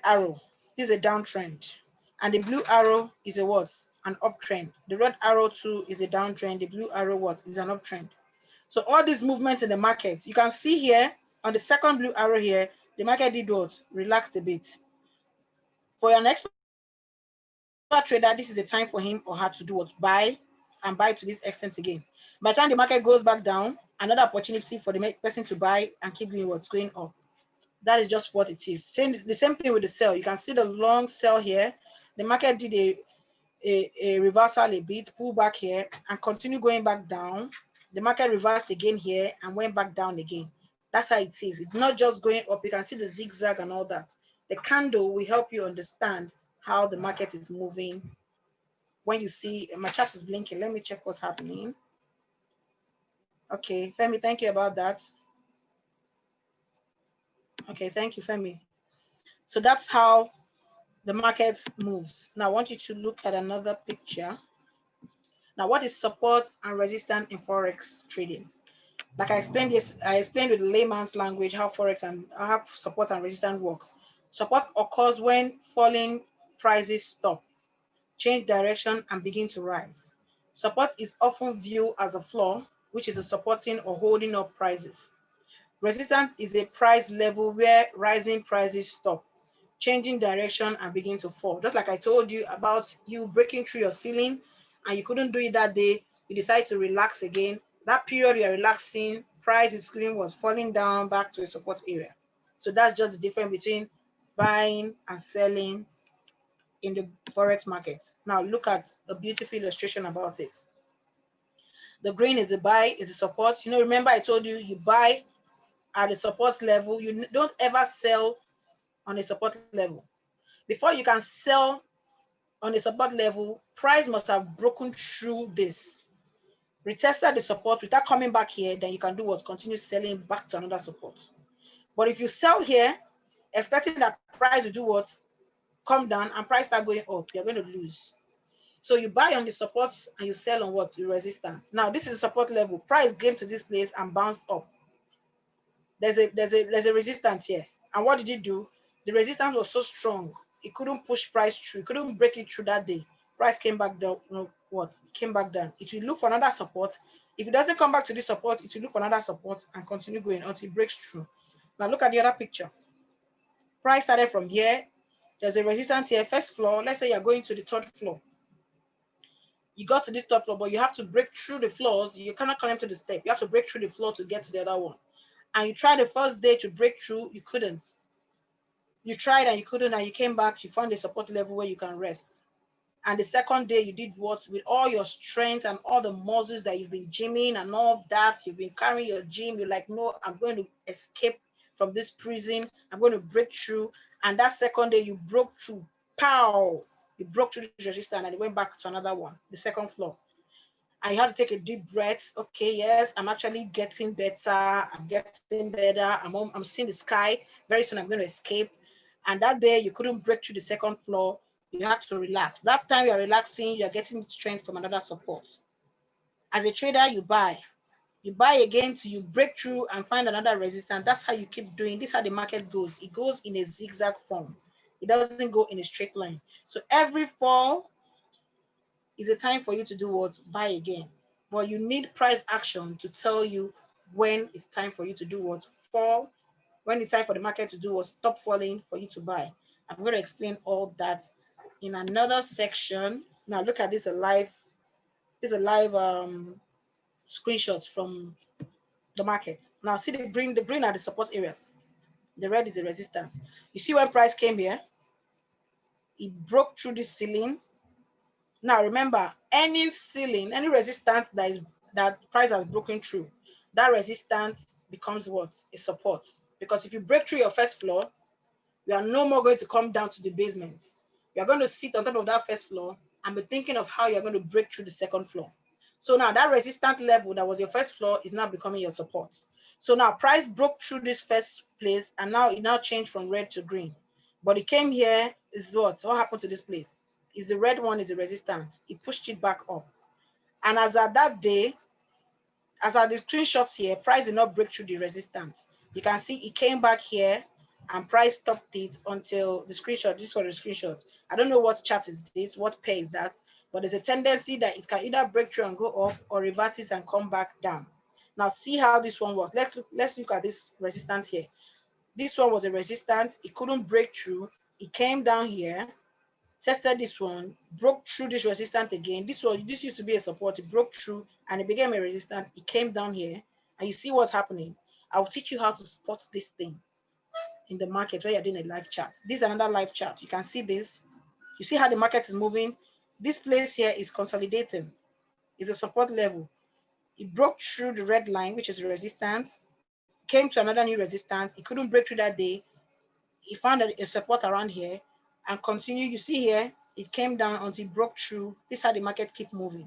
arrow. This is a downtrend. And the blue arrow is a what? An uptrend. The red arrow too is a downtrend. The blue arrow what? Is an uptrend. So all these movements in the market, you can see here on the second blue arrow here, the market did what? Relaxed a bit. For an expert trader, this is the time for him or her to do what? Buy and buy to this extent again. By the time the market goes back down, another opportunity for the person to buy and keep doing what's going up. That is just what it is. The same thing with the sell. You can see the long sell here. The market did a reversal a bit, pull back here and continue going back down. The market reversed again here and went back down again. That's how it is. It's not just going up. You can see the zigzag and all that. The candle will help you understand how the market is moving. When you see my chart is blinking, let me check what's happening. Okay, Femi, thank you about that. Okay, thank you, Femi. So that's how the market moves. Now I want you to look at another picture. Now, what is support and resistance in forex trading? Like I explained with layman's language how forex and how support and resistance works. Support occurs when falling prices stop, change direction, and begin to rise. Support is often viewed as a floor, which is a supporting or holding up prices. Resistance is a price level where rising prices stop, changing direction, and begin to fall. Just like I told you about you breaking through your ceiling and you couldn't do it that day, you decide to relax again. That period you're relaxing, price is screen was falling down back to a support area. So that's just the difference between buying and selling in the forex market. Now look at a beautiful illustration about it. The green is a buy, is a support. Remember I told you, you buy at the support level. You don't ever sell on a support level. Before you can sell on a support level, price must have broken through this. retested the support without coming back here, then you can do what? Continue selling back to another support. But if you sell here, expecting that price will do what? Come down and price start going up, you're going to lose. So you buy on the support and you sell on what? The resistance. Now this is a support level. Price came to this place and bounced up. There's a resistance here. And what did it do? The resistance was so strong, it couldn't push price through. It couldn't break it through that day. Price came back down. What? It came back down. It will look for another support. If it doesn't come back to this support, it will look for another support and continue going until it breaks through. Now look at the other picture. Price started from here. There's a resistance here. First floor. Let's say you're going to the third floor. You got to this top floor, but you have to break through the floors. You cannot climb to the step. You have to break through the floor to get to the other one. And you tried the first day to break through, you couldn't. You tried and you couldn't, and you came back, you found a support level where you can rest. And the second day you did what? With all your strength and all the muscles that you've been gymming and all that, you've been carrying your gym, you're like, no, I'm going to escape from this prison. I'm going to break through. And that second day you broke through. Pow! You broke through the resistance and you went back to another one, the second floor. And you have to take a deep breath. Okay, yes, I'm actually getting better. I'm getting better. I'm seeing the sky. Very soon I'm going to escape. And that day you couldn't break through the second floor. You have to relax. That time you're relaxing, you're getting strength from another support. As a trader, you buy. You buy again till you break through and find another resistance. That's how you keep doing. This is how the market goes. It goes in a zigzag form. It doesn't go in a straight line. So every fall is a time for you to do what? Buy again. But you need price action to tell you when it's time for you to do what? Fall. When it's time for the market to do what? Stop falling for you to buy. I'm going to explain all that in another section. Now look at this, this is a live screenshots from the market. Now see the green are the support areas. The red is the resistance. You see when price came here, it broke through this ceiling. Now remember, any ceiling, any resistance that price has broken through, that resistance becomes what? A support. Because if you break through your first floor, you are no more going to come down to the basement. You are going to sit on top of that first floor and be thinking of how you're going to break through the second floor. So now that resistance level that was your first floor is now becoming your support. So now price broke through this first place and now it now changed from red to green. But it came here, is what? What happened to this place? Is the red one is the resistance. It pushed it back up. And as at that day, as at the screenshots here, price did not break through the resistance. You can see it came back here and price stopped it until the screenshot. This was the screenshot. I don't know what chart is this, what pair is that, but there's a tendency that it can either break through and go up or reverse it and come back down. Now see how this one was. Let's look at this resistance here. This one was a resistance. It couldn't break through. It came down here, tested this one, broke through this resistance again. This used to be a support. It broke through and it became a resistance. It came down here and you see what's happening. I'll teach you how to spot this thing in the market where you're doing a live chart. This is another live chart. You can see this. You see how the market is moving. This place here is consolidating. It's a support level. It broke through the red line, which is resistance, came to another new resistance. It couldn't break through that day. It found a support around here and continued. You see here, it came down until it broke through. This is how the market keep moving.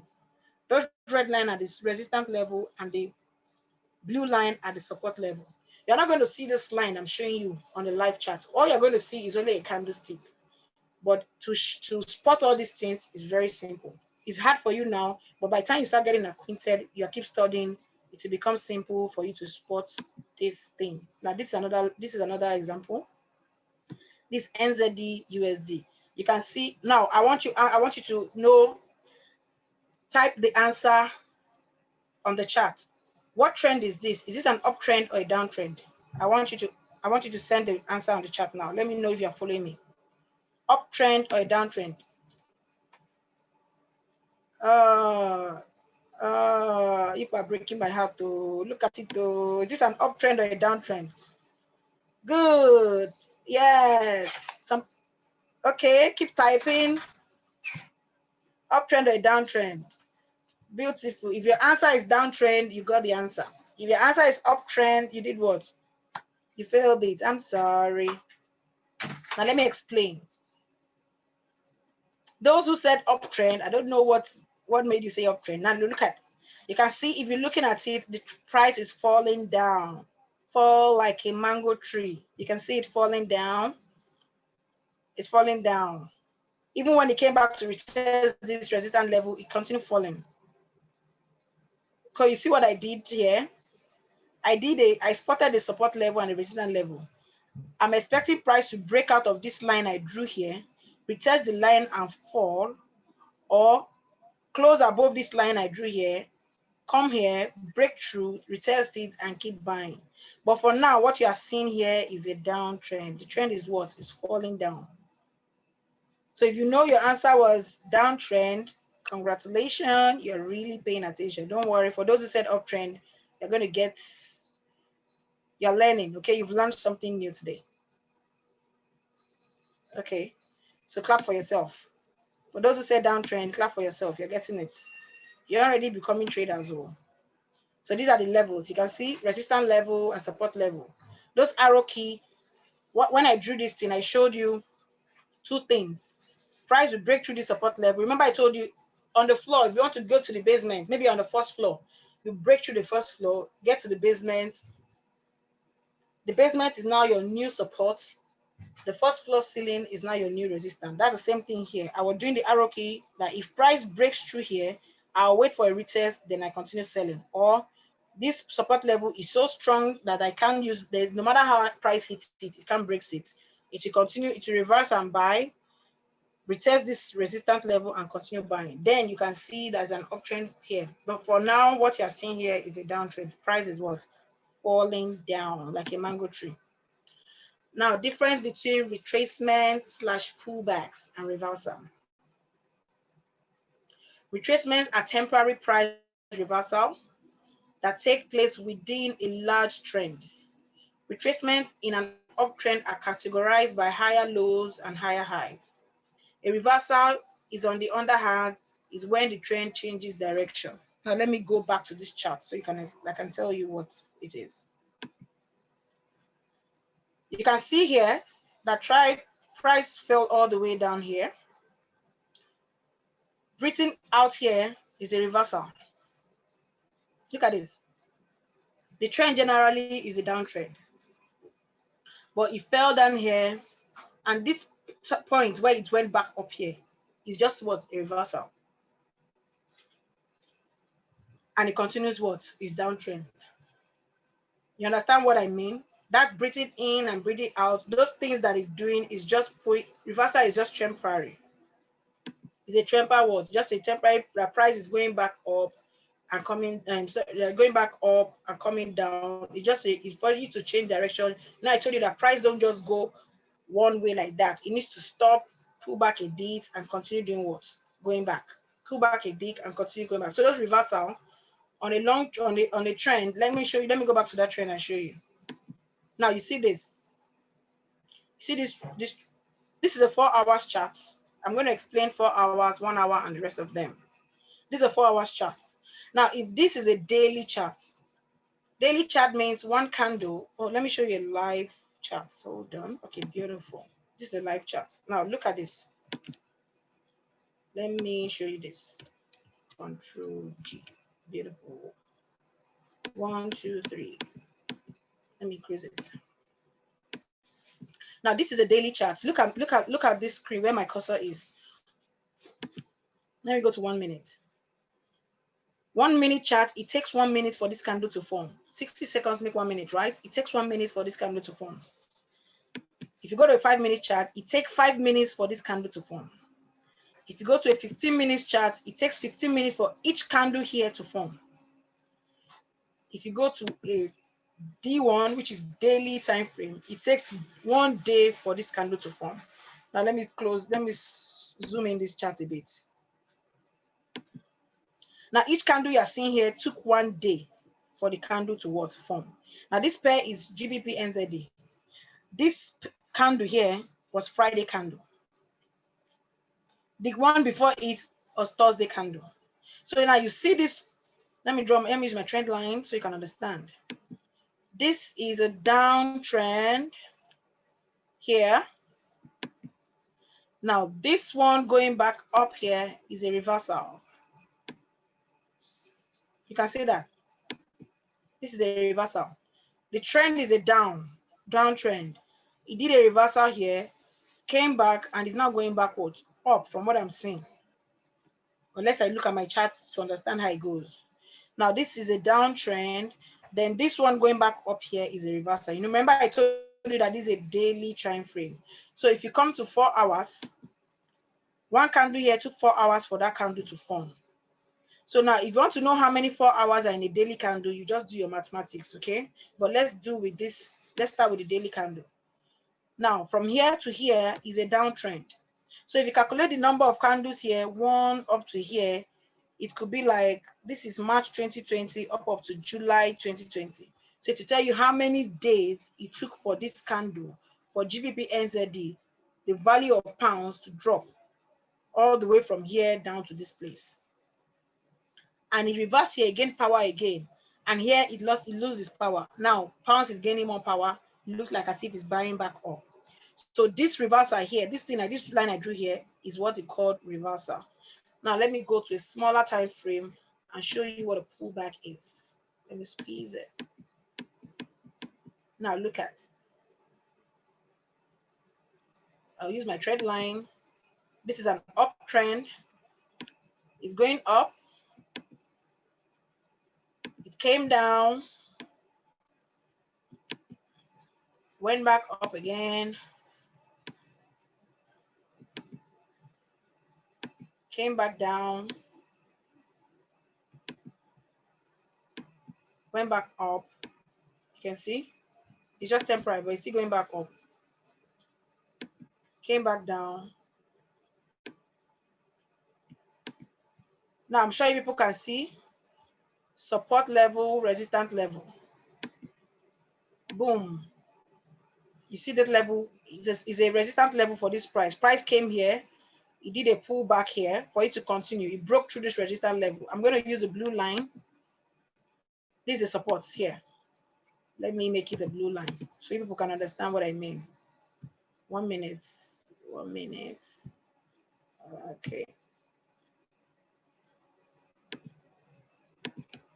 Those red line at this resistance level and the blue line at the support level. You're not going to see this line I'm showing you on the live chart. All you're going to see is only a candlestick. But to spot all these things is very simple. It's hard for you now, but by the time you start getting acquainted, you keep studying, it will become simple for you to spot this thing. Now this is another example. This NZD USD. You can see now. I want you to know. Type the answer on the chat. What trend is this? Is this an uptrend or a downtrend? I want you to send the answer on the chat now. Let me know if you're following me. Uptrend or a downtrend? If I'm breaking my heart, to look at it, though. Is this an uptrend or a downtrend? Good. Yes. Okay, keep typing. Uptrend or a downtrend? Beautiful. If your answer is downtrend, you got the answer. If your answer is uptrend, you did what? You failed it. I'm sorry. Now let me explain. Those who said uptrend, I don't know what made you say uptrend. Now look at You can see if you're looking at it, the price is falling down, fall like a mango tree. You can see it falling down. It's falling down. Even when it came back to retest this resistance level, it continued falling. So you see what I did here? I spotted the support level and the resistance level. I'm expecting price to break out of this line I drew here, retest the line and fall, or close above this line I drew here, come here, break through, retest it, and keep buying. But for now, what you are seeing here is a downtrend. The trend is what? It's falling down. So if you know your answer was downtrend, congratulations, you're really paying attention. Don't worry. For those who said uptrend, you're going to get, you're learning, okay? You've learned something new today. Okay, so clap for yourself. For those who said downtrend, clap for yourself. You're getting it. You're already becoming traders. So these are the levels. You can see resistance level and support level. Those arrow key, when I drew this thing, I showed you two things. Price will break through the support level. Remember I told you on the floor, if you want to go to the basement, maybe on the first floor, you break through the first floor, get to the basement. The basement is now your new support. The first floor ceiling is now your new resistance. That's the same thing here. I was doing the arrow key that if price breaks through here, I'll wait for a retest, then I continue selling. Or this support level is so strong that I can't use, no matter how price hits it, it can't break it. It will continue, it will reverse and buy, retest this resistance level and continue buying. Then you can see there's an uptrend here. But for now, what you're seeing here is a downtrend. Price is what? Falling down like a mango tree. Now, difference between retracement / pullbacks and reversal. Retracements are temporary price reversal that take place within a large trend. Retracements in an uptrend are categorized by higher lows and higher highs. A reversal is, on the other hand, is when the trend changes direction. Now, let me go back to this chart so I can tell you what it is. You can see here that price fell all the way down here. Written out here is a reversal. Look at this. The trend generally is a downtrend, but it fell down here, and this point where it went back up here is just what? A reversal. And it continues what? Is downtrend. You understand what I mean? That breathing in and breathing out, those things that it's doing is just reversal is just temporary. It's a temporary what? Just a temporary, the price is going back up and coming, so they're going back up and coming down. It's for you to change direction. Now I told you that price don't just go one way like that. It needs to stop, pull back a bit, and continue doing what? Going back. Pull back a bit and continue going back. So those reversal on a trend. Let me show you. Let me go back to that trend and show you. Now you see this. You see this. This is a 4 hours chart. I'm going to explain 4 hours, 1 hour, and the rest of them. This is a 4 hours chart. Now, if this is a daily chart means one candle. Oh, let me show you a live chart. Hold on. Okay, beautiful. This is a live chart. Now, look at this. Let me show you this. Control G. Beautiful. 1, 2, 3. Let me increase it. Now, this is a daily chart. Look at this screen where my cursor is. Let me go to 1 minute. 1 minute chart, it takes 1 minute for this candle to form. 60 seconds make 1 minute, right? It takes 1 minute for this candle to form. If you go to a 5 minute chart, it takes 5 minutes for this candle to form. If you go to a 15 minutes chart, it takes 15 minutes for each candle here to form. If you go to a D1, which is daily time frame, it takes 1 day for this candle to form. Now let me zoom in this chart a bit. Now each candle you are seeing here took 1 day for the candle to form. Now this pair is GBP NZD. This candle here was Friday candle. The one before it was Thursday candle. So now you see this. Let me use my trend line so you can understand. This is a downtrend here. Now this one going back up here is a reversal. You can see that this is a reversal. The trend is a downtrend. It did a reversal here, came back, and is now going backwards, up from what I'm seeing. Unless I look at my chart to understand how it goes. Now this is a downtrend. Then this one going back up here is a reversal. You know, remember I told you that this is a daily time frame. So if you come to 4 hours, one candle here took 4 hours for that candle to form. So now if you want to know how many 4 hours are in a daily candle, you just do your mathematics, okay? But let's do with this. Let's start with the daily candle. Now from here to here is a downtrend. So if you calculate the number of candles here, 1 up to here, it could be like, this is March 2020 up to July 2020. So to tell you how many days it took for this candle, for GBP NZD, the value of pounds to drop all the way from here down to this place. And it reversed here, again power again. And here it loses power. Now pounds is gaining more power. It looks like as if it's buying back up. So this reversal here, this line I drew here is what it called reversal. Now let me go to a smaller time frame and show you what a pullback is. Let me squeeze it. Now look at. I'll use my trend line. This is an uptrend. It's going up. It came down. Went back up again. Came back down. Went back up. You can see it's just temporary, but it's still going back up. Came back down. Now I'm sure people can see support level, resistance level. Boom. You see that level is a resistance level for this price. Price came here. It did a pullback here for it to continue. It broke through this resistance level. I'm going to use a blue line. This is the supports here. Let me make it a blue line so people can understand what I mean. 1 minute. 1 minute. Okay.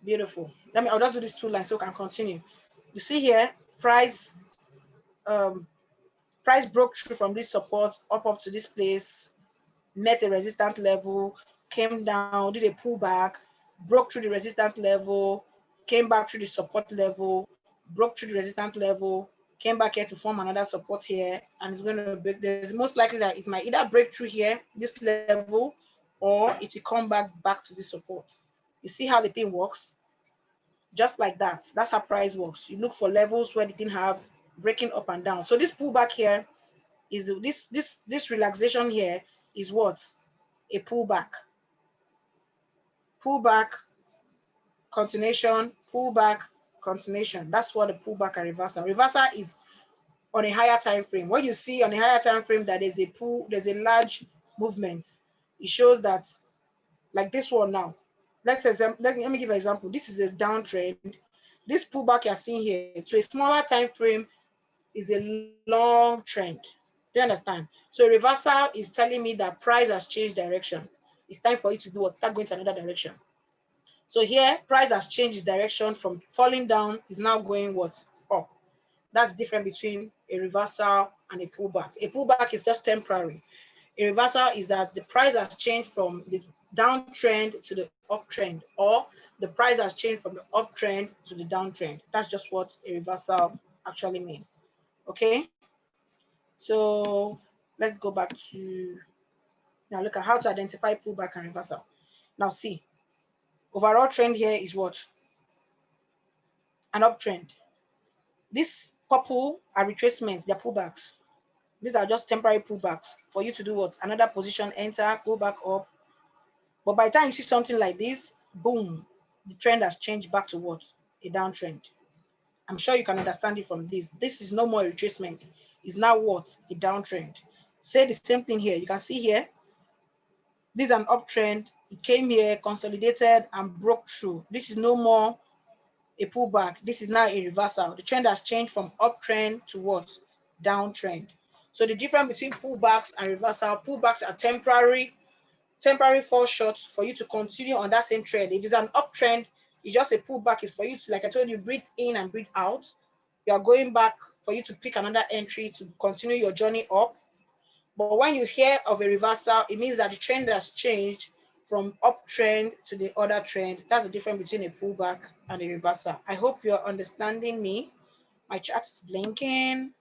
Beautiful. I'll just do these 2 lines so we can continue. You see here, price broke through from this support up to this place, met a resistance level, came down, did a pullback, broke through the resistance level, came back through the support level, broke through the resistance level, came back here to form another support here, and it's going to break. There's most likely that it might either break through here, this level, or it will come back to the support. You see how the thing works? Just like that. That's how price works. You look for levels where the thing have breaking up and down. So this pullback here is this relaxation here is what? A pullback. Pullback, continuation, pullback, continuation. That's what a pullback and reversal. Reversal is on a higher time frame. What you see on a higher time frame that there's a large movement. It shows that, like this one now. Let me give an example. This is a downtrend. This pullback you're seeing here to a smaller time frame is a long trend. Do you understand? So reversal is telling me that price has changed direction. It's time for it to do what? Start going to another direction. So here, price has changed its direction from falling down, is now going what? Up. That's different between a reversal and a pullback. A pullback is just temporary. A reversal is that the price has changed from the downtrend to the uptrend, or the price has changed from the uptrend to the downtrend. That's just what a reversal actually means. Okay, so let's go back to now. Look at how to identify pullback and reversal. Now see, overall trend here is what? An uptrend. This purple are retracements, they're pullbacks. These are just temporary pullbacks for you to do what? Another position, enter, go back up. But by the time you see something like this, boom, the trend has changed back to what? A downtrend. I'm sure you can understand it from this. This is no more retracement. It's now what? A downtrend. Say the same thing here. You can see here, this is an uptrend. It came here, consolidated, and broke through. This is no more a pullback. This is now a reversal. The trend has changed from uptrend to what? Downtrend. So the difference between pullbacks and reversal, pullbacks are temporary fall short for you to continue on that same trend. If it's an uptrend, It's just a pullback. Is for you to, like I told you, breathe in and breathe out. You are going back for you to pick another entry to continue your journey up. But when you hear of a reversal, it means that the trend has changed from uptrend to the other trend. That's the difference between a pullback and a reversal. I hope you're understanding me. My chat is blinking.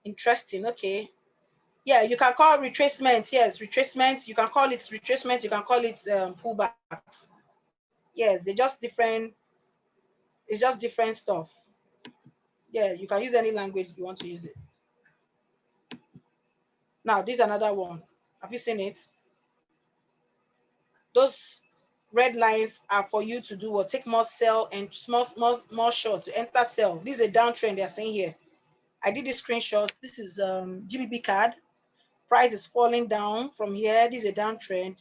Interesting. Okay. Yeah, you can call retracement. Yes, retracement. You can call it retracement. You can call it pullbacks. Yes, they're just different. It's just different stuff. Yeah, you can use any language you want to use it. Now, this is another one. Have you seen it? Those red lines are for you to do or take more sell and more short to enter sell. This is a downtrend they're saying here. I did this screenshot. This is GBP card. Price is falling down from here. This is a downtrend.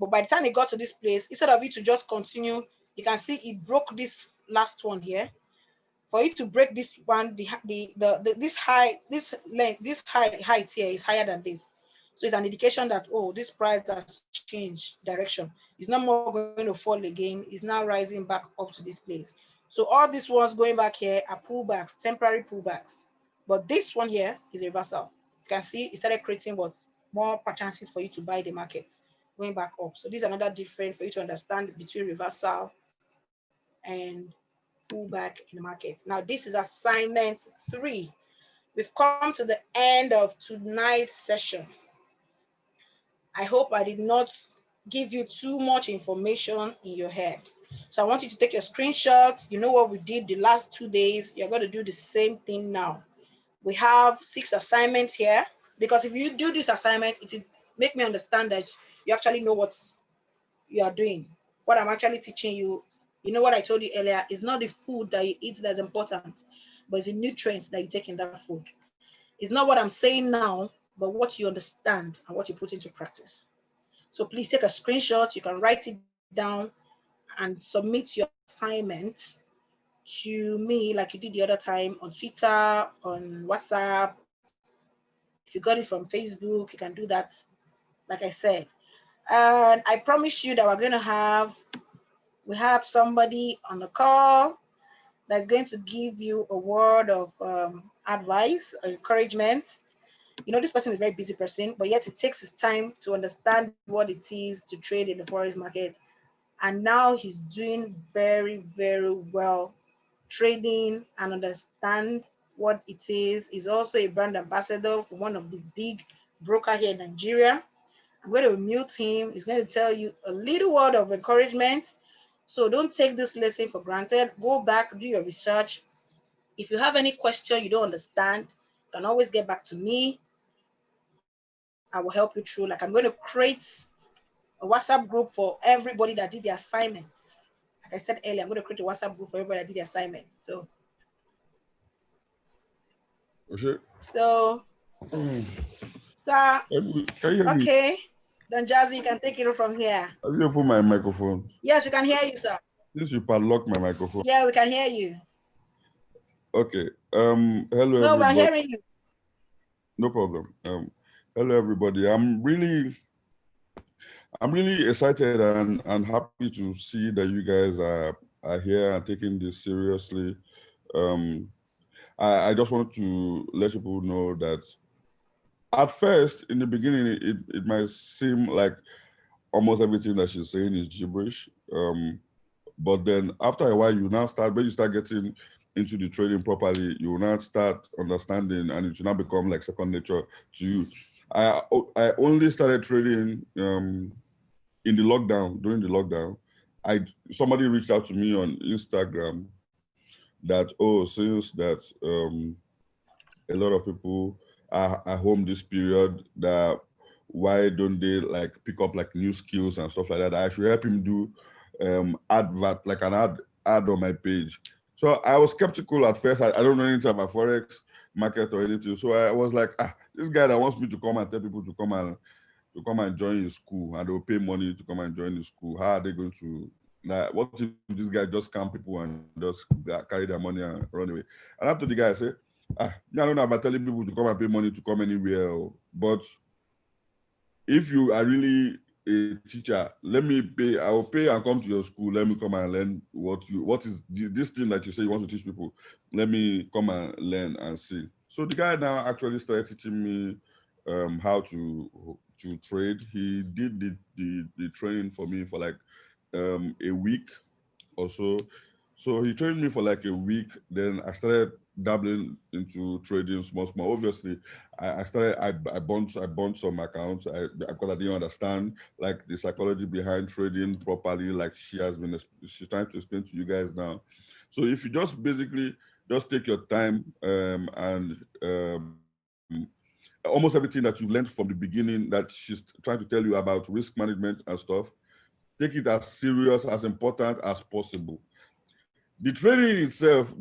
But by the time it got to this place, instead of it to just continue, you can see it broke this last one here. For you to break this one, this height here is higher than this. So it's an indication that, oh, this price has changed direction. It's not more going to fall again. It's now rising back up to this place. So all these ones going back here are pullbacks, temporary pullbacks. But this one here is a reversal. You can see it started creating what? More chances for you to buy the market going back up. So this is another difference for you to understand between reversal and pullback in the market. Now, this is assignment 3. We've come to the end of tonight's session. I hope I did not give you too much information in your head. So I want you to take your screenshot. You know what we did the last 2 days. You're going to do the same thing now. We have 6 assignments here, because if you do this assignment, it will make me understand that you actually know what you are doing. What I'm actually teaching you, you know what I told you earlier, is not the food that you eat that's important, but it's the nutrients that you take in that food. It's not what I'm saying now, but what you understand and what you put into practice. So please take a screenshot. You can write it down and submit your assignment to me like you did the other time on Twitter, on WhatsApp. If you got it from Facebook, you can do that, like I said. And I promise you that we have somebody on the call that's going to give you a word of advice or encouragement. You know, this person is a very busy person, but yet it takes his time to understand what it is to trade in the forex market. And now he's doing very, very well trading and understand what it is. He's also a brand ambassador for one of the big broker here in Nigeria. I'm going to mute him. He's going to tell you a little word of encouragement. So don't take this lesson for granted. Go back, do your research. If you have any question you don't understand, you can always get back to me. I will help you through. Like, I'm going to create a WhatsApp group for everybody that did the assignments. Like I said earlier, I'm going to create a WhatsApp group for everybody that did the assignment. So, sir, can you hear me? okay. Then Jazzy, you can take it from here. Have you opened my microphone? Yes, we can hear you, sir. Since you padlock my microphone. Yeah, we can hear you. Okay. Hello, no, everybody. we're hearing you. No problem. Hello, everybody. I'm really excited and happy to see that you guys are here and taking this seriously. I just want to let people know that at first, in the beginning, it might seem like almost everything that she's saying is gibberish. But then after a while, when you start getting into the trading properly, you will now start understanding, and it will now become like second nature to you. I only started trading during the lockdown. Somebody reached out to me on Instagram that, since that a lot of people are home this period, that why don't they like pick up like new skills and stuff like that? I should help him do advert, like an ad on my page. So I was skeptical at first. I don't know anything about Forex market or anything. So I was like, this guy that wants me to come and tell people to come and join his school, and they'll pay money to come and join the school. How are they going to, like, what if this guy just scam people and just carry their money and run away? And after the guy, I say, I don't know about telling people to come and pay money to come anywhere, but if you are really a teacher, let me pay, I will pay and come to your school. Let me come and learn what is this thing that you say you want to teach people. Let me come and learn and see. So the guy now actually started teaching me how to trade. He did the training for me for like a week or so. So he trained me for like a week. Then I started dabbling into trading small, small. Obviously, I bought some accounts because I didn't understand like the psychology behind trading properly, like she's trying to explain to you guys now. So if you just basically just take your time and almost everything that you've learned from the beginning that she's trying to tell you about risk management and stuff, take it as serious, as important as possible. The trading itself,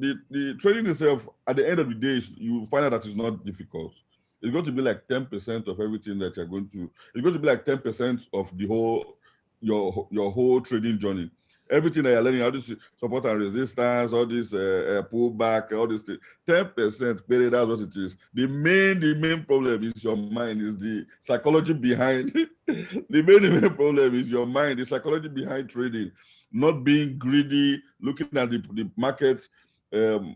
at the end of the day, you find out that it's not difficult. It's going to be like 10% of everything that you're going to. It's going to be like 10% of the whole your whole trading journey. Everything that you're learning, all this support and resistance, all this pullback, all this thing, 10%, baby, that's what it is. The main problem is your mind, is the psychology behind. The main problem is your mind, the psychology behind trading, not being greedy, looking at the markets, and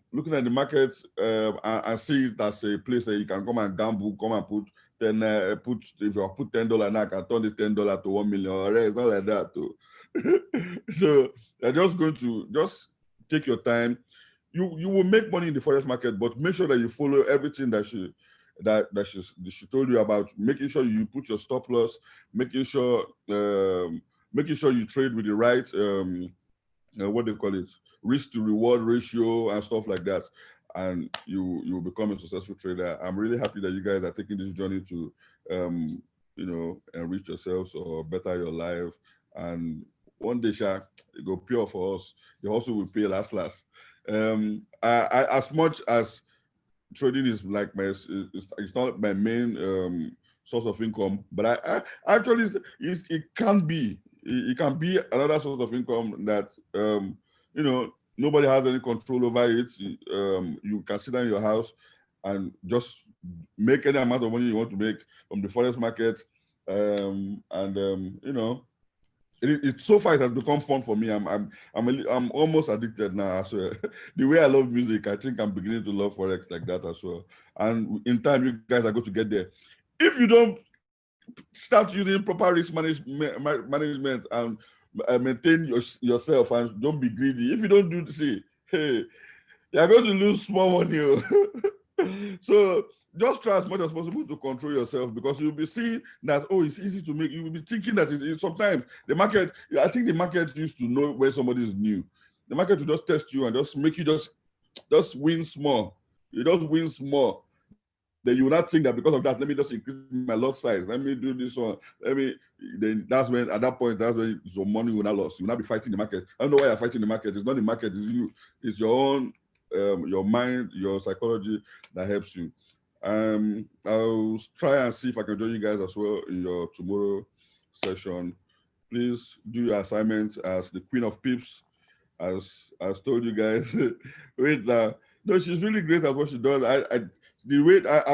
see it as a place that you can come and gamble, come and put if you put $10 now, I can turn this $10 to 1 million. All right, it's not like that too. So you're just going to just take your time. You will make money in the forex market, but make sure that you follow everything that she told you about. Making sure you put your stop loss, making sure you trade with the right what they call it, risk to reward ratio and stuff like that, and you will become a successful trader. I'm really happy that you guys are taking this journey to enrich yourselves or better your life. And one day, Sha, it go pure for us. The hustle will pay last. As much as trading is like it's not my main source of income, but I actually it can be, it can be another source of income that nobody has any control over it. You can sit down in your house and just make any amount of money you want to make from the forex market, and it's so far it has become fun for me. I'm almost addicted now. I swear. The way I love music, I think I'm beginning to love forex like that as well. And in time, you guys are going to get there. If you don't start using proper risk management and maintain yourself and don't be greedy. If you don't do this, hey, you're going to lose small money. So just try as much as possible to control yourself, because you'll be seeing that, oh, it's easy to make. You will be thinking that sometimes the market, I think the market used to know when somebody is new. The market will just test you and just make you just win small. You just win small. Then you will not think that because of that, let me just increase my lot size. Let me do this one. Then that's when, at that point, that's when your money will not lose. You will not be fighting the market. I don't know why you're fighting the market. It's not the market, it's you. It's your own, your mind, your psychology that helps you. I'll try and see if I can join you guys as well in your tomorrow session. Please do your assignments as the Queen of Pips, as told you guys. Wait, no, she's really great at what she does. I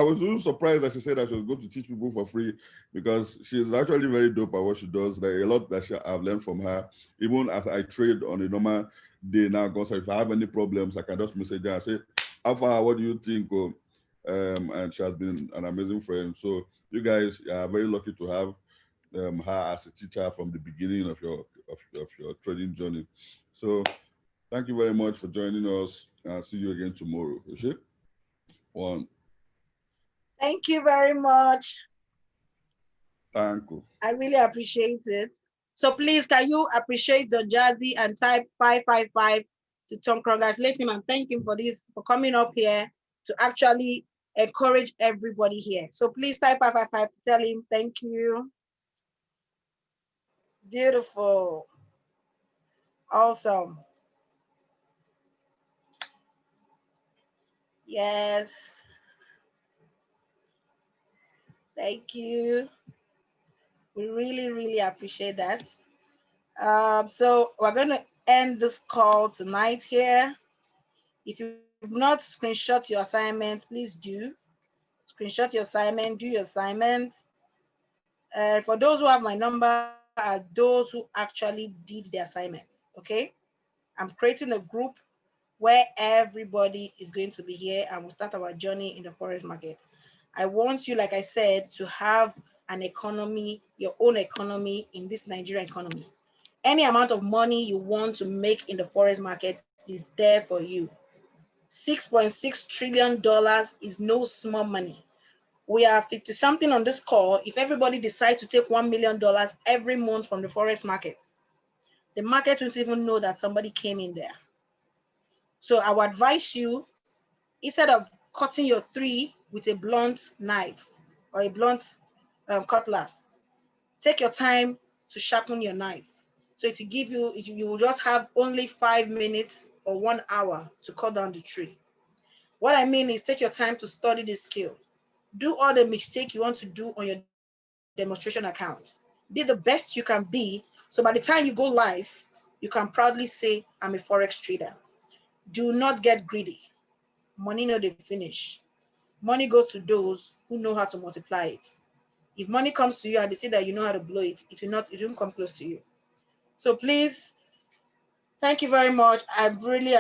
was really surprised that she said that she was going to teach people for free, because she's actually very dope at what she does. Like a lot that I've learned from her, even as I trade on a normal day now. So if I have any problems, I can just message her and say, Alpha, what do you think? And she has been an amazing friend. So you guys are very lucky to have her as a teacher from the beginning of your trading journey. So thank you very much for joining us. I'll see you again tomorrow. Okay? One. Thank you very much. Thank you. I really appreciate it. So please, can you appreciate the Jazzy and type 555 to Tom? Congratulate him and thank him for this, for coming up here to actually encourage everybody here. So please type 555 to tell him thank you. Beautiful. Awesome. Yes. Thank you. We really, really appreciate that. So we're going to end this call tonight here. If you've not screenshot your assignments, please do. Screenshot your assignment, do your assignment. For those who have my number, are those who actually did the assignment. Okay, I'm creating a group where everybody is going to be here and we'll start our journey in the forex market. I want you, like I said, to have an economy, your own economy in this Nigerian economy. Any amount of money you want to make in the forex market is there for you. $6.6 trillion is no small money. We are 50 something on this call. If everybody decides to take $1 million every month from the forex market, the market won't even know that somebody came in there. So I would advise you, instead of cutting your tree with a blunt knife or a blunt cutlass, take your time to sharpen your knife. So to give you, you will just have only 5 minutes or 1 hour to cut down the tree. What I mean is take your time to study this skill. Do all the mistakes you want to do on your demonstration account. Be the best you can be, so by the time you go live, you can proudly say, I'm a forex trader. Do not get greedy. Money no dey finish. Money goes to those who know how to multiply it. If money comes to you and they say that you know how to blow it, it won't come close to you. So please, thank you very much. I really